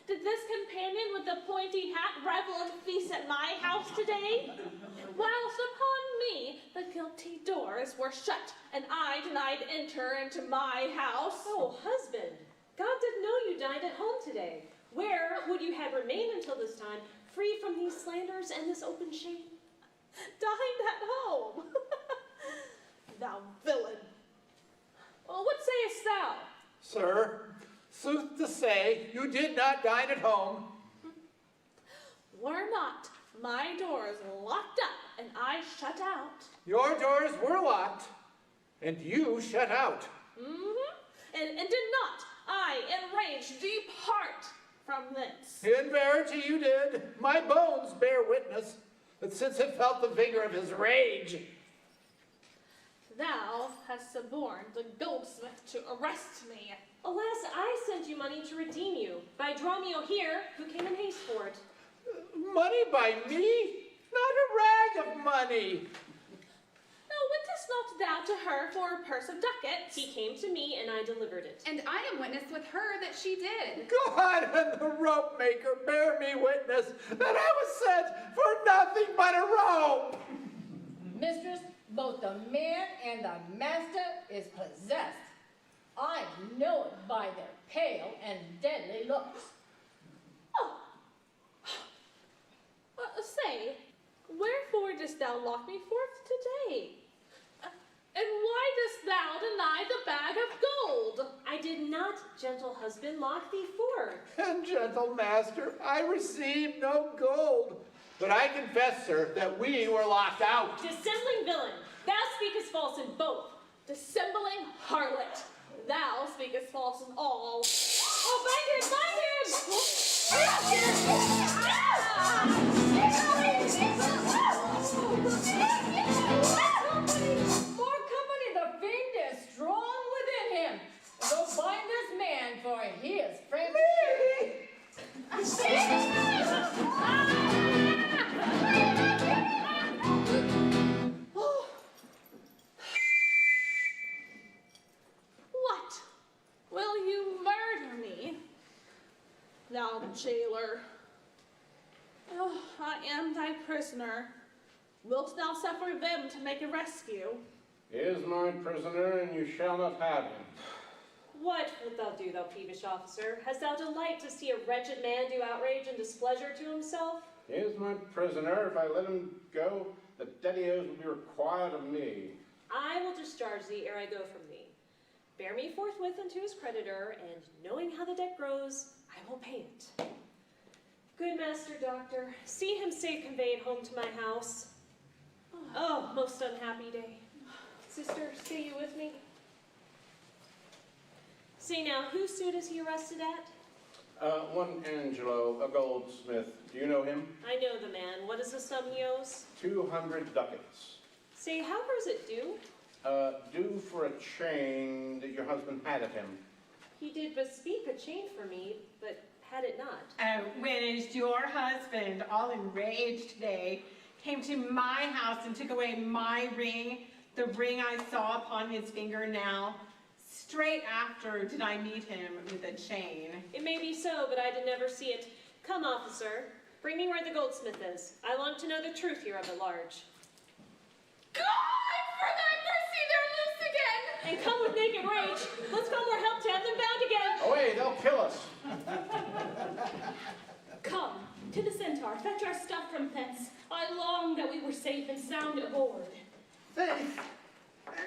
Did this companion with the pointy hat revel and feast at my house today? Whilst upon me the guilty doors were shut, and I denied enter into my house. Oh, husband, God didn't know you dined at home today. Where would you have remained until this time, free from these slanders and this open shame? Dined at home. Thou villain. Well, what sayest thou? Sir, sooth to say, you did not dine at home. Were not my doors locked up and I shut out? Your doors were locked, and you shut out. And did not I, enraged, depart from thence? In verity you did. My bones bear witness that since it felt the vigor of his rage. Thou hast suborned the goldsmith to arrest me. Alas, I sent you money to redeem you, by Dromio here, who came in haste for it. Money by me? Not a rag of money. Now, witness not thou to her for a purse of ducats? He came to me, and I delivered it. And I am witness with her that she did. God and the rope maker bear me witness that I was sent for nothing but a rope. Mistress, both the man and the master is possessed. I know it by their pale and deadly looks. Oh. Say, wherefore dost thou lock me forth today? And why dost thou deny the bag of gold? I did not, gentle husband, lock thee forth. And gentle master, I received no gold. But I confess, sir, that we were locked out. Dissembling villain, thou speakest false in both. Dissembling harlot, thou speakest false in all. Oh, bind him, bind More company, the fiend is strong within him. Go find this man, for he is frantic. What? Will you murder me? Thou jailer. Oh, I am thy prisoner. Wilt thou suffer them to make a rescue? He is my prisoner, and you shall not have him. What wilt thou do, thou peevish officer? Hast thou delight to see a wretched man do outrage and displeasure to himself? He is my prisoner. If I let him go, the dedios will be required of me. I will discharge thee ere I go from thee. Bear me forthwith unto his creditor, and knowing how the debt grows, I will pay it. Good master doctor, see him safe conveyed home to my house. Oh, most unhappy day. Sister, stay you with me? Say now, whose suit is he arrested at? One Angelo, a goldsmith. Do you know him? I know the man. What is the sum he owes? 200 ducats. Say, how was it due? Due for a chain that your husband had of him. He did bespeak a chain for me, but had it not. When is your husband, all enraged today, came to my house and took away my ring, the ring I saw upon his finger now. Straight after did I meet him with a chain. It may be so, but I did never see it. Come, officer, bring me where the goldsmith is. I want to know the truth here of it large. God, for thy mercy, they're loose again! And come with naked rage. Let's call more help to have them bound again. Away, they'll kill us. Come, to the centaur, fetch our stuff from thence. I long that we were safe and sound aboard. Faith,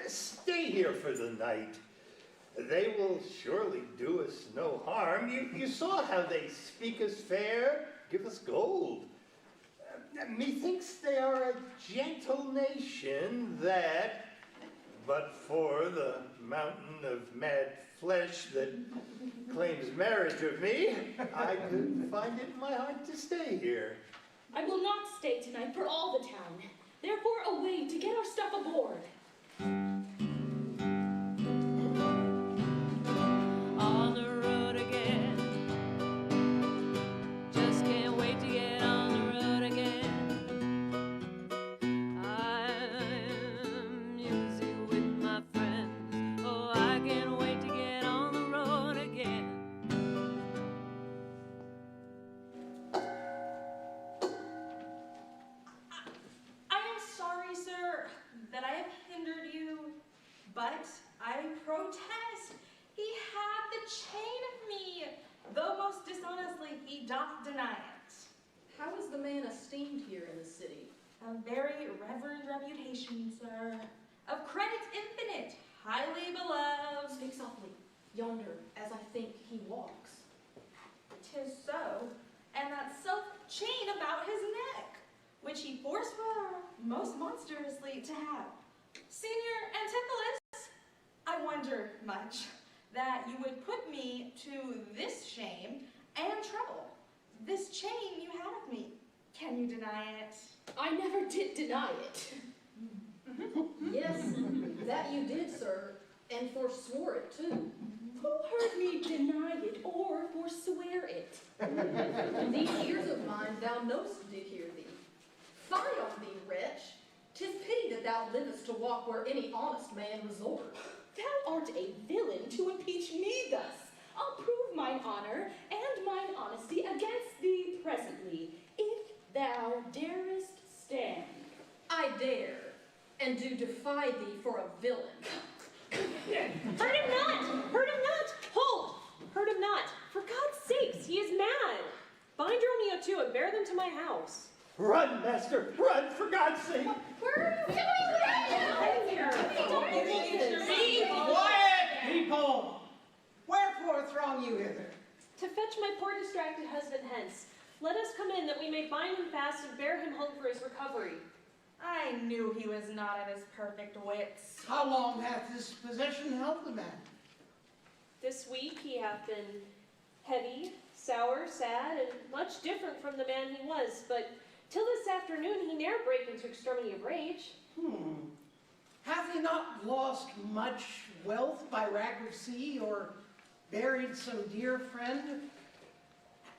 stay here for the night. They will surely do us no harm. You saw how they speak us fair, give us gold. Methinks they are a gentle nation that, but for the mountain of mad flesh that claims marriage of me, I could find it in my heart to stay here. I will not stay tonight for all the town. Therefore, away to get our stuff aboard. On the road again. Just can't wait to get on the road again. I'm musing with my friends. Oh, I can't wait to get on the road again. I am sorry, sir, that I have hindered you, but I protest. He had the chain of me, though most dishonestly he doth deny it. How is the man esteemed here in the city? A very reverend reputation, sir, of credit infinite, highly beloved. Speak softly, yonder, as I think he walks. 'Tis so, and that self-chain about his neck, which he forswore most monstrously to have. Senior Antipholus, I wonder much that you would put me to this shame and trouble. This chain you had of me, can you deny it? I never did deny it. Yes, that you did, sir, and forswore it too. Who heard me deny it or forswear it? These ears of mine thou know'st did hear thee. Fie on thee, wretch! 'Tis pity that thou livest to walk where any honest man resort. Thou art a villain to impeach me thus. I'll prove mine honor and mine honesty against thee presently, if thou darest stand. I dare, and do defy thee for a villain. Hurt him not! Hurt him not! Hold! Hurt him not! For God's sakes, he is mad! Bind Romeo too and bear them to my house. Run, master, run, for God's sake. Where are you going? Quiet, people! Wherefore throng you hither? To fetch my poor distracted husband hence. Let us come in that we may bind him fast and bear him home for his recovery. I knew he was not at his perfect wits. How long hath this possession held the man? This week he hath been heavy, sour, sad, and much different from the man he was, but till this afternoon he ne'er brake into extremity of rage. Hath he not lost much wealth by wrack of sea, or buried some dear friend?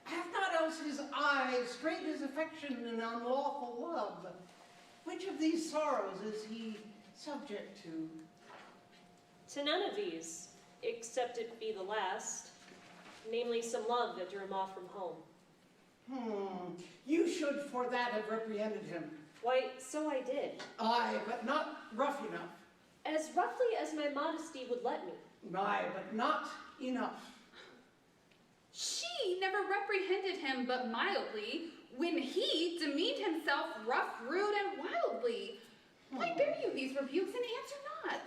Hath not else his eye strayed his affection in unlawful love? Which of these sorrows is he subject to? To none of these, except it be the last, namely some love that drew him off from home. You should for that have reprehended him. Why, so I did. Aye, but not rough enough. As roughly as my modesty would let me. Aye, but not enough. She never reprehended him but mildly, when he demeaned himself rough, rude, and wildly. Why bear you these rebukes and answer not?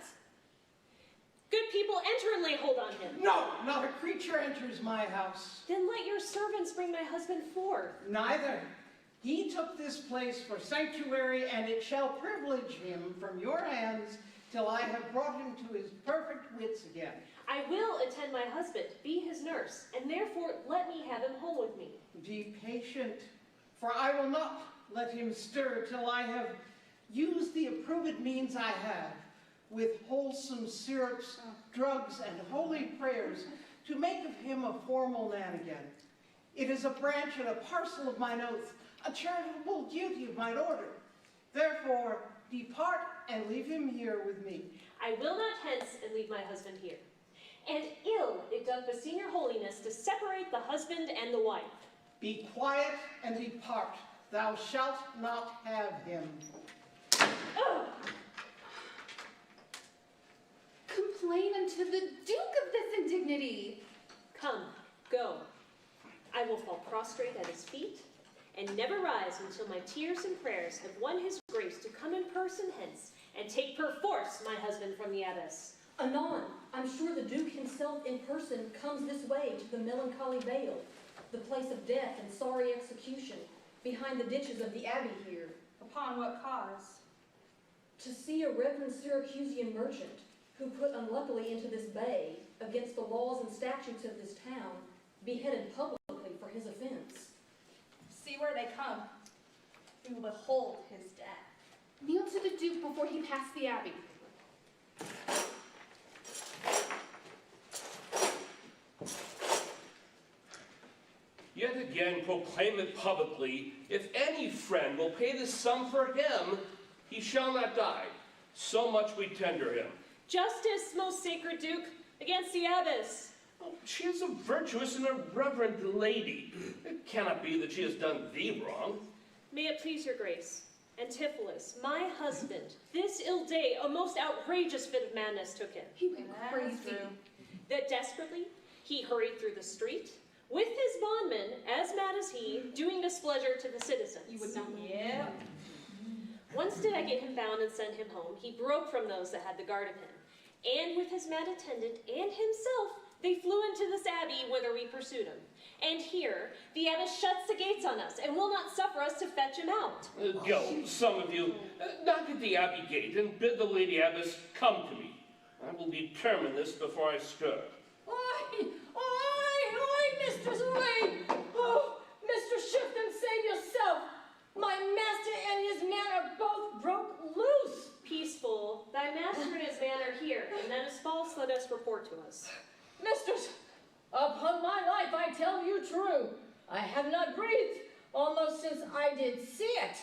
Good people, enter and lay hold on him. No, not a creature enters my house. Then let your servants bring my husband forth. Neither. He took this place for sanctuary, and it shall privilege him from your hands till I have brought him to his perfect wits again. I will attend my husband, be his nurse, and therefore let me have him home with me. Be patient, for I will not let him stir till I have used the approved means I have, with wholesome syrups, drugs, and holy prayers, to make of him a formal man again. It is a branch and a parcel of mine oath, a charitable duty of mine order. Therefore, depart and leave him here with me. I will not hence and leave my husband here. And ill it doth beseem your holiness to separate the husband and the wife. Be quiet and depart. Thou shalt not have him. Oh! Complain unto the Duke of this indignity. Come, go. I will fall prostrate at his feet, and never rise until my tears and prayers have won his grace to come in person hence, and take perforce my husband from the abbess. Anon, I'm sure the Duke himself in person comes this way to the melancholy vale, the place of death and sorry execution, behind the ditches of the abbey here. Upon what cause? To see a reverend Syracusian merchant, who put unluckily into this bay, against the laws and statutes of this town, beheaded publicly for his offense. See where they come. We will behold his death. Kneel to the Duke before he pass the abbey. Yet again proclaim it publicly, if any friend will pay this sum for him, he shall not die. So much we tender him. Justice, most sacred Duke, against the abbess. Oh, she is a virtuous and a reverend lady. It cannot be that she has done thee wrong. May it please your grace. Antipholus, my husband, this ill day a most outrageous fit of madness took him. He went crazy. That desperately he hurried through the street, with his bondman, as mad as he, doing displeasure to the citizens. You would not know. Yeah. Once did I get him bound and send him home, he broke from those that had the guard of him. And with his mad attendant and himself, they flew into this abbey whither we pursued him. And here, the abbess shuts the gates on us, and will not suffer us to fetch him out. Go, some of you, knock at the abbey gate, and bid the lady abbess come to me. I will determine this before I stir. Oi! Oi! Oi, mistress, oi! Oh, Mr. Shifton, save yourself! My master and his man are both broke loose. Peaceful. Thy master and his man are here, and that is false. Let us report to us. Mistress, upon my life I tell you true. I have not breathed almost since I did see it.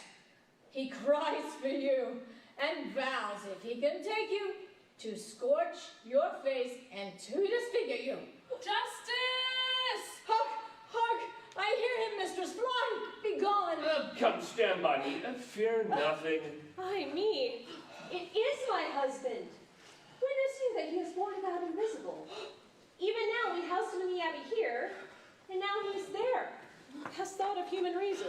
He cries for you and vows if he can take you to scorch your face and to disfigure you. Justice! Hark, hark! I hear him, mistress. Fly! Be gone! Come stand by me. Fear nothing. Ay me, it is my husband. Witness you that he is born about invisible. Even now we housed him in the abbey here, and now he is there. Hast thought of human reason?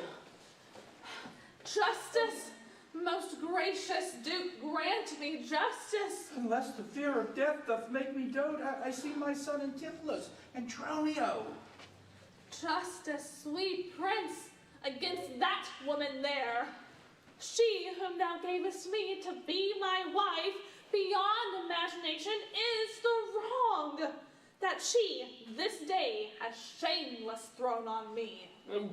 Justice! Most gracious Duke, grant me justice. Unless the fear of death doth make me dote, I see my son Antipholus and Tronio. Justice, sweet prince, against that woman there. She whom thou gavest me to be my wife, beyond imagination, is the wrong that she this day has shameless thrown on me.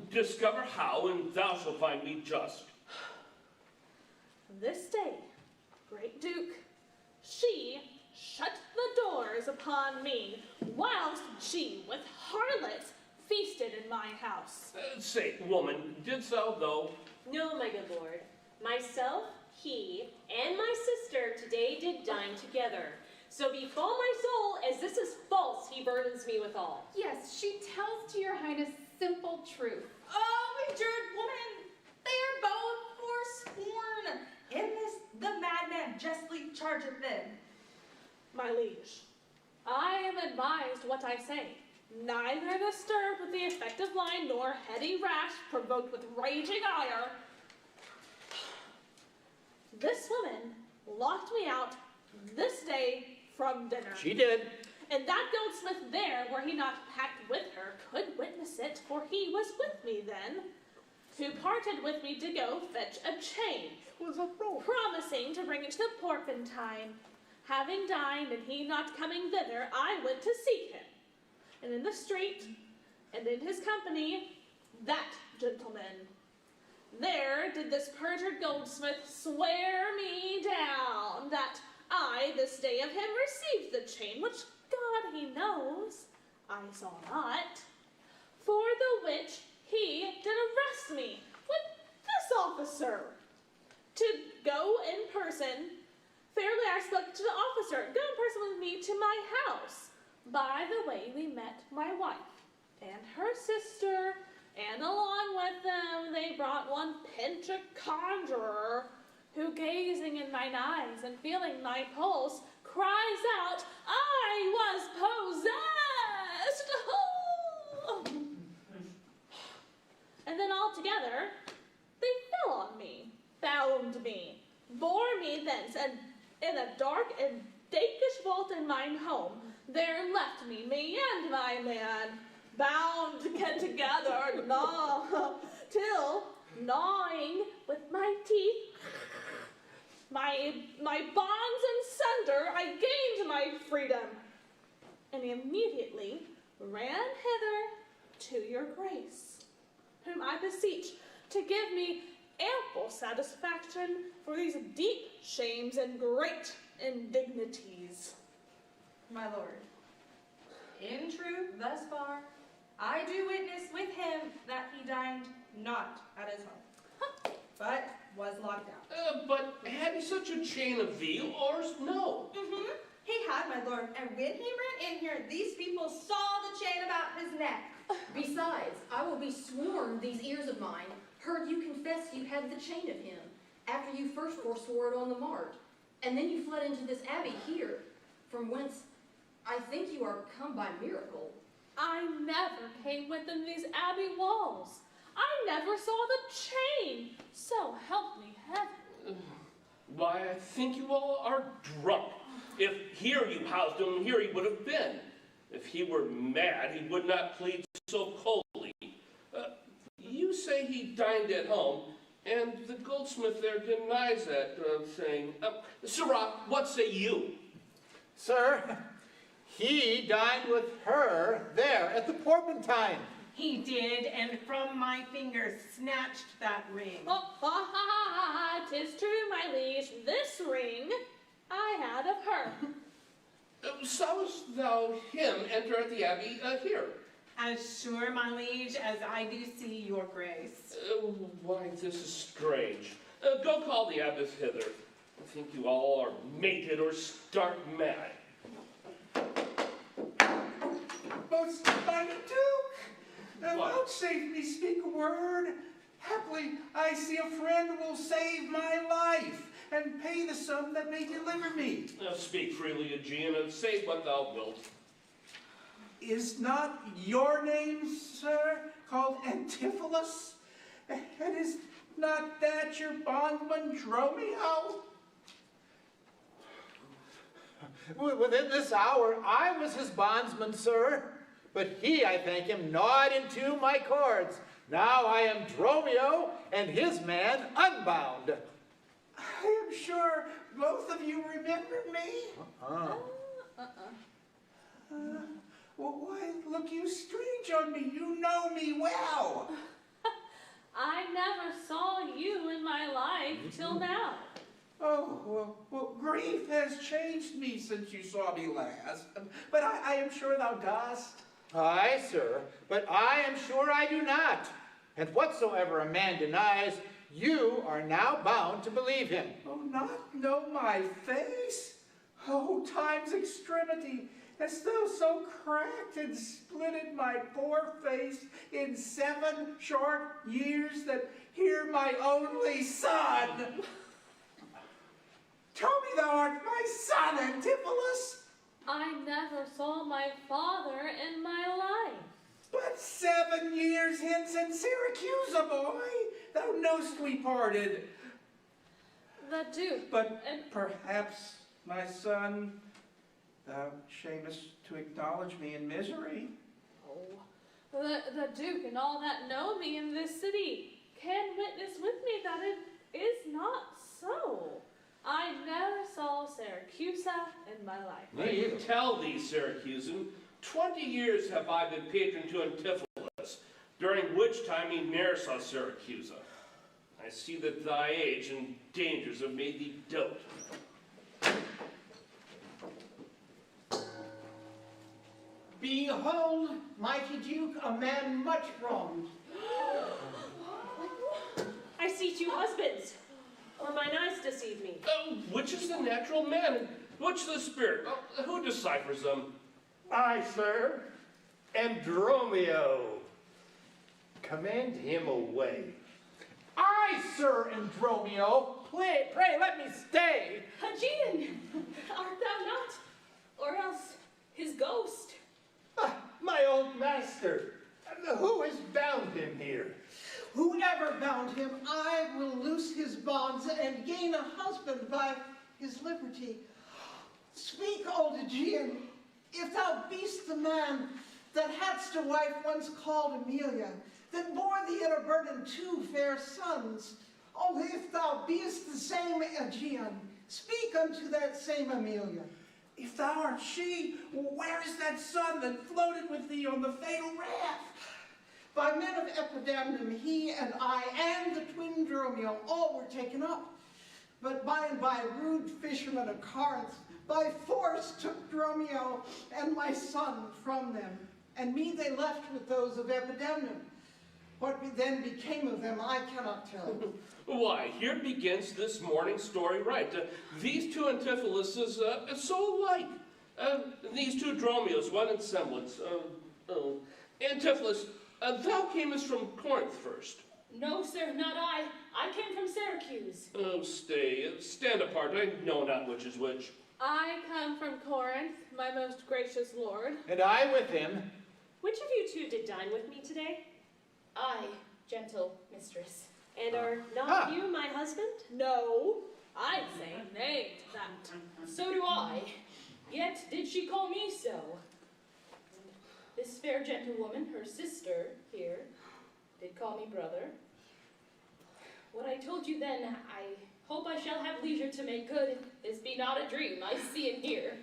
Discover how, and thou shalt find me just. This day, great Duke, she shut the doors upon me, whilst she with harlots feasted in my house. Say, woman, didst thou though? No, my good lord. Myself, he, and my sister today did dine together. So befall my soul, as this is false, he burdens me withal. Yes, she tells to your highness simple truth. Oh, injured woman, they are both forsworn. In this, the madman justly chargeth them. My liege, I am advised what I say. Neither disturbed with the effective line, nor heady rash, provoked with raging ire. This woman locked me out this day from dinner. She did. And that goldsmith there, were he not packed with her, could witness it, for he was with me then, who parted with me to go fetch a chain, promising to bring it to the Porpentine. Having dined, and he not coming thither, I went to seek him. And in the street, and in his company, that gentleman. There did this perjured goldsmith swear me down that I this day of him received the chain, which God he knows I saw not, for the which he did arrest me with this officer. To go in person, fairly I spoke to the officer, go in person with me to my house. By the way we met my wife and her sister, and along with them they brought one pinch a conjurer, who gazing in mine eyes and feeling my pulse, cries out, I was possessed! And then all together, they fell on me, bound me, bore me thence, and in a dark and dakish vault in mine home, there left me and my man, bound together, till, gnawing with my teeth, my bonds in sunder, I gained my freedom, and immediately ran hither to your grace, whom I beseech to give me ample satisfaction for these deep shames and great indignities. My lord, in truth, thus far, I do witness with him that he dined not at his home, but was locked out. But had he such a chain of thee, or no? Mm-hmm. He had, my lord, and when he ran in here, these people saw the chain about his neck. Besides, I will be sworn these ears of mine heard you confess you had the chain of him, after you first forswore it on the mart, and then you fled into this abbey here, from whence I think you are come by miracle. I never came within these abbey walls. I never saw the chain. So help me heaven. Why, I think you all are drunk. If here you housed him, here he would have been. If he were mad, he would not plead so coldly. You say he dined at home, and the goldsmith there denies that, saying, Sirrah, what say you? Sir, he dined with her there at the Porpentine. He did, and from my finger snatched that ring. Oh, ha, ha, ha, ha, 'tis true, my liege, this ring I had of her. Sawest thou him enter at the abbey here? As sure, my liege, as I do see your grace. Why, this is strange. Go call the abbess hither. I think you all are mated or stark mad. Most mighty Duke, vouchsafe me speak a word. Haply I see a friend will save my life and pay the sum that may deliver me. Now speak freely, Aegean, and say what thou wilt. Is not your name, sir, called Antipholus? And is not that your bondman Dromio? Within this hour I was his bondsman, sir, but he, I thank him, gnawed into my cords. Now I am Dromio, and his man unbound. I am sure both of you remember me. Why look you strange on me? You know me well. I never saw you in my life till now. Oh, well, grief has changed me since you saw me last, but I am sure thou dost. Aye, sir, but I am sure I do not. And whatsoever a man denies, you are now bound to believe him. Oh, not know my face? Oh, time's extremity, hast thou so cracked and splitted my poor face in 7 short years that here my only son. Tell me thou art my son, Antipholus. I never saw my father in my life. But 7 years hence in Syracuse, boy, thou know'st we parted. The Duke. But perhaps, my son, thou shamest to acknowledge me in misery. Oh, the Duke and all that know me in this city can witness with me that it is not so. I never saw Syracusa in my life. I tell thee, Syracusan, 20 years have I been patron to Antipholus, during which time he ne'er saw Syracusa. I see that thy age and dangers have made thee dote. Behold, mighty Duke, a man much wronged. I see 2 husbands. Or mine eyes deceive me. Which is the natural man, and which the spirit? Who deciphers them? I, sir, am Dromio. Command him away. I, sir, am Dromio. Pray let me stay. Aegean, art thou not? Or else his ghost. My old master. Who has bound him here? Whoever bound him, I will loose his bonds and gain a husband by his liberty. Speak, old Aegean, if thou be'st the man that hadst a wife once called Amelia, that bore thee in a burden 2 fair sons. Oh, if thou be'st the same Aegean, speak unto that same Amelia. If thou art she, where is that son that floated with thee on the fatal raft? By men of Epidamnum, he and I and the twin Dromio all were taken up. But by and by, rude fishermen of Corinth by force took Dromio and my son from them, and me they left with those of Epidamnum. What then became of them, I cannot tell. Why, here begins this morning's story right. These 2 Antipholuses, so alike. These 2 Dromios, one in semblance. Antipholus, thou camest from Corinth first. No, sir, not I. I came from Syracuse. Oh, stay. Stand apart. I know not which is which. I come from Corinth, my most gracious lord. And I with him. Which of you 2 did dine with me today? I, gentle mistress. And are not you my husband? No, I'd say nay to that. So do I. Yet did she call me so. This fair gentlewoman, her sister here, did call me brother. What I told you then, I hope I shall have leisure to make good. This be not a dream, I see and hear.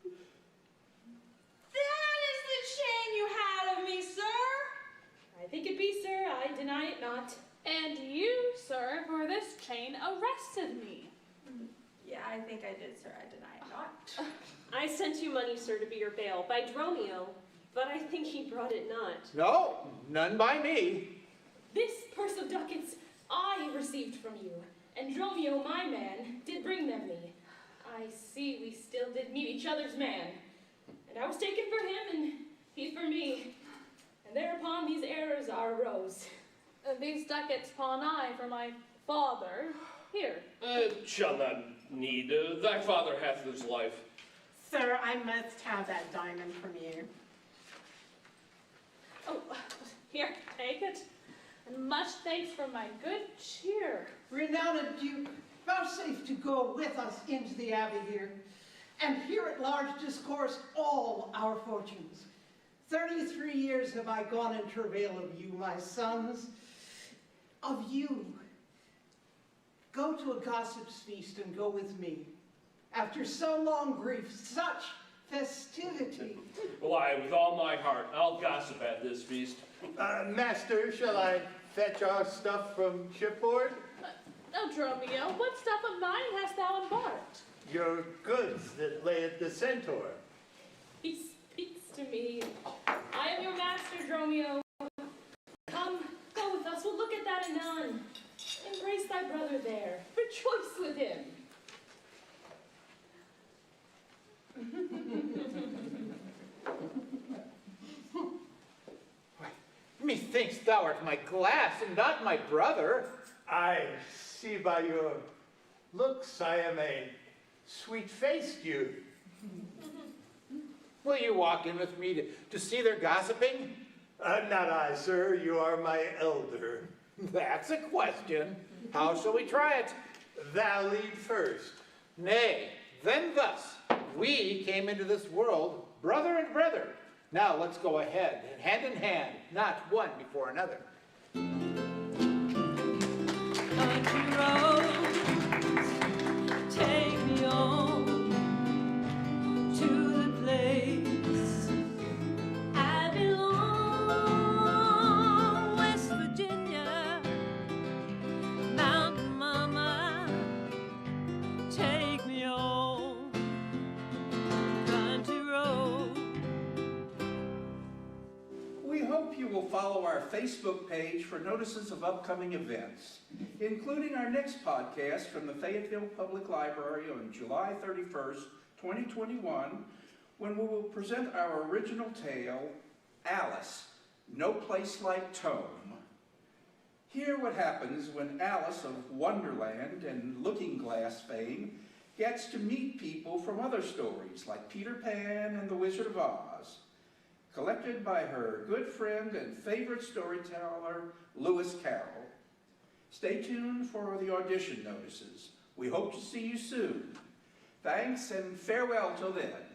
That is the chain you had of me, I think I did, sir. I deny it not. I sent you money, sir, to be your bail by Dromio, but I think he brought it not. No, none by me. This purse of ducats I received from you, and Dromio, my man, did bring them me. I see we still did meet each other's man, and I was taken for him, and he for me. And thereupon these errors arose. These ducats pawn I for my father. Here. Shall not need. Thy father hath his life. Sir, I must have that diamond from you. Oh, here, take it. And much thanks for my good cheer. Renowned Duke, vouchsafe to go with us into the abbey here, and here at large discourse all our fortunes. 33 years have I gone in travail of you, my sons, of you. Go to a gossip's feast and go with me. After so long grief, such festivity. Why, with all my heart, I'll gossip at this feast. Master, shall I fetch our stuff from shipboard? No, Dromio, what stuff of mine hast thou embarked? Your goods that lay at the centaur. He speaks to me. I am your master, Dromio. Come, go with us, we'll look at that anon. Embrace thy brother there, rejoice with him. Methinks thou art my glass, and not my brother. I see by your looks I am a sweet-faced youth. Will you walk in with me to see their gossiping? Not I, sir. You are my elder. That's a question. How shall we try it? Thou lead first. Nay, then thus. We came into this world brother and brother. Now let's go ahead, hand in hand, not one before another. Country roads, take me on to the place I belong. West Virginia, Mountain Mama, take me on country road. We hope you will follow our Facebook page for notices of upcoming events, including our next podcast from the Fayetteville Public Library on July 31st, 2021, when we will present our original tale, Alice, No Place Like Tome. Hear what happens when Alice of Wonderland and Looking Glass fame gets to meet people from other stories like Peter Pan and the Wizard of Oz, collected by her good friend and favorite storyteller, Lewis Carroll. Stay tuned for the audition notices. We hope to see you soon. Thanks and farewell till then.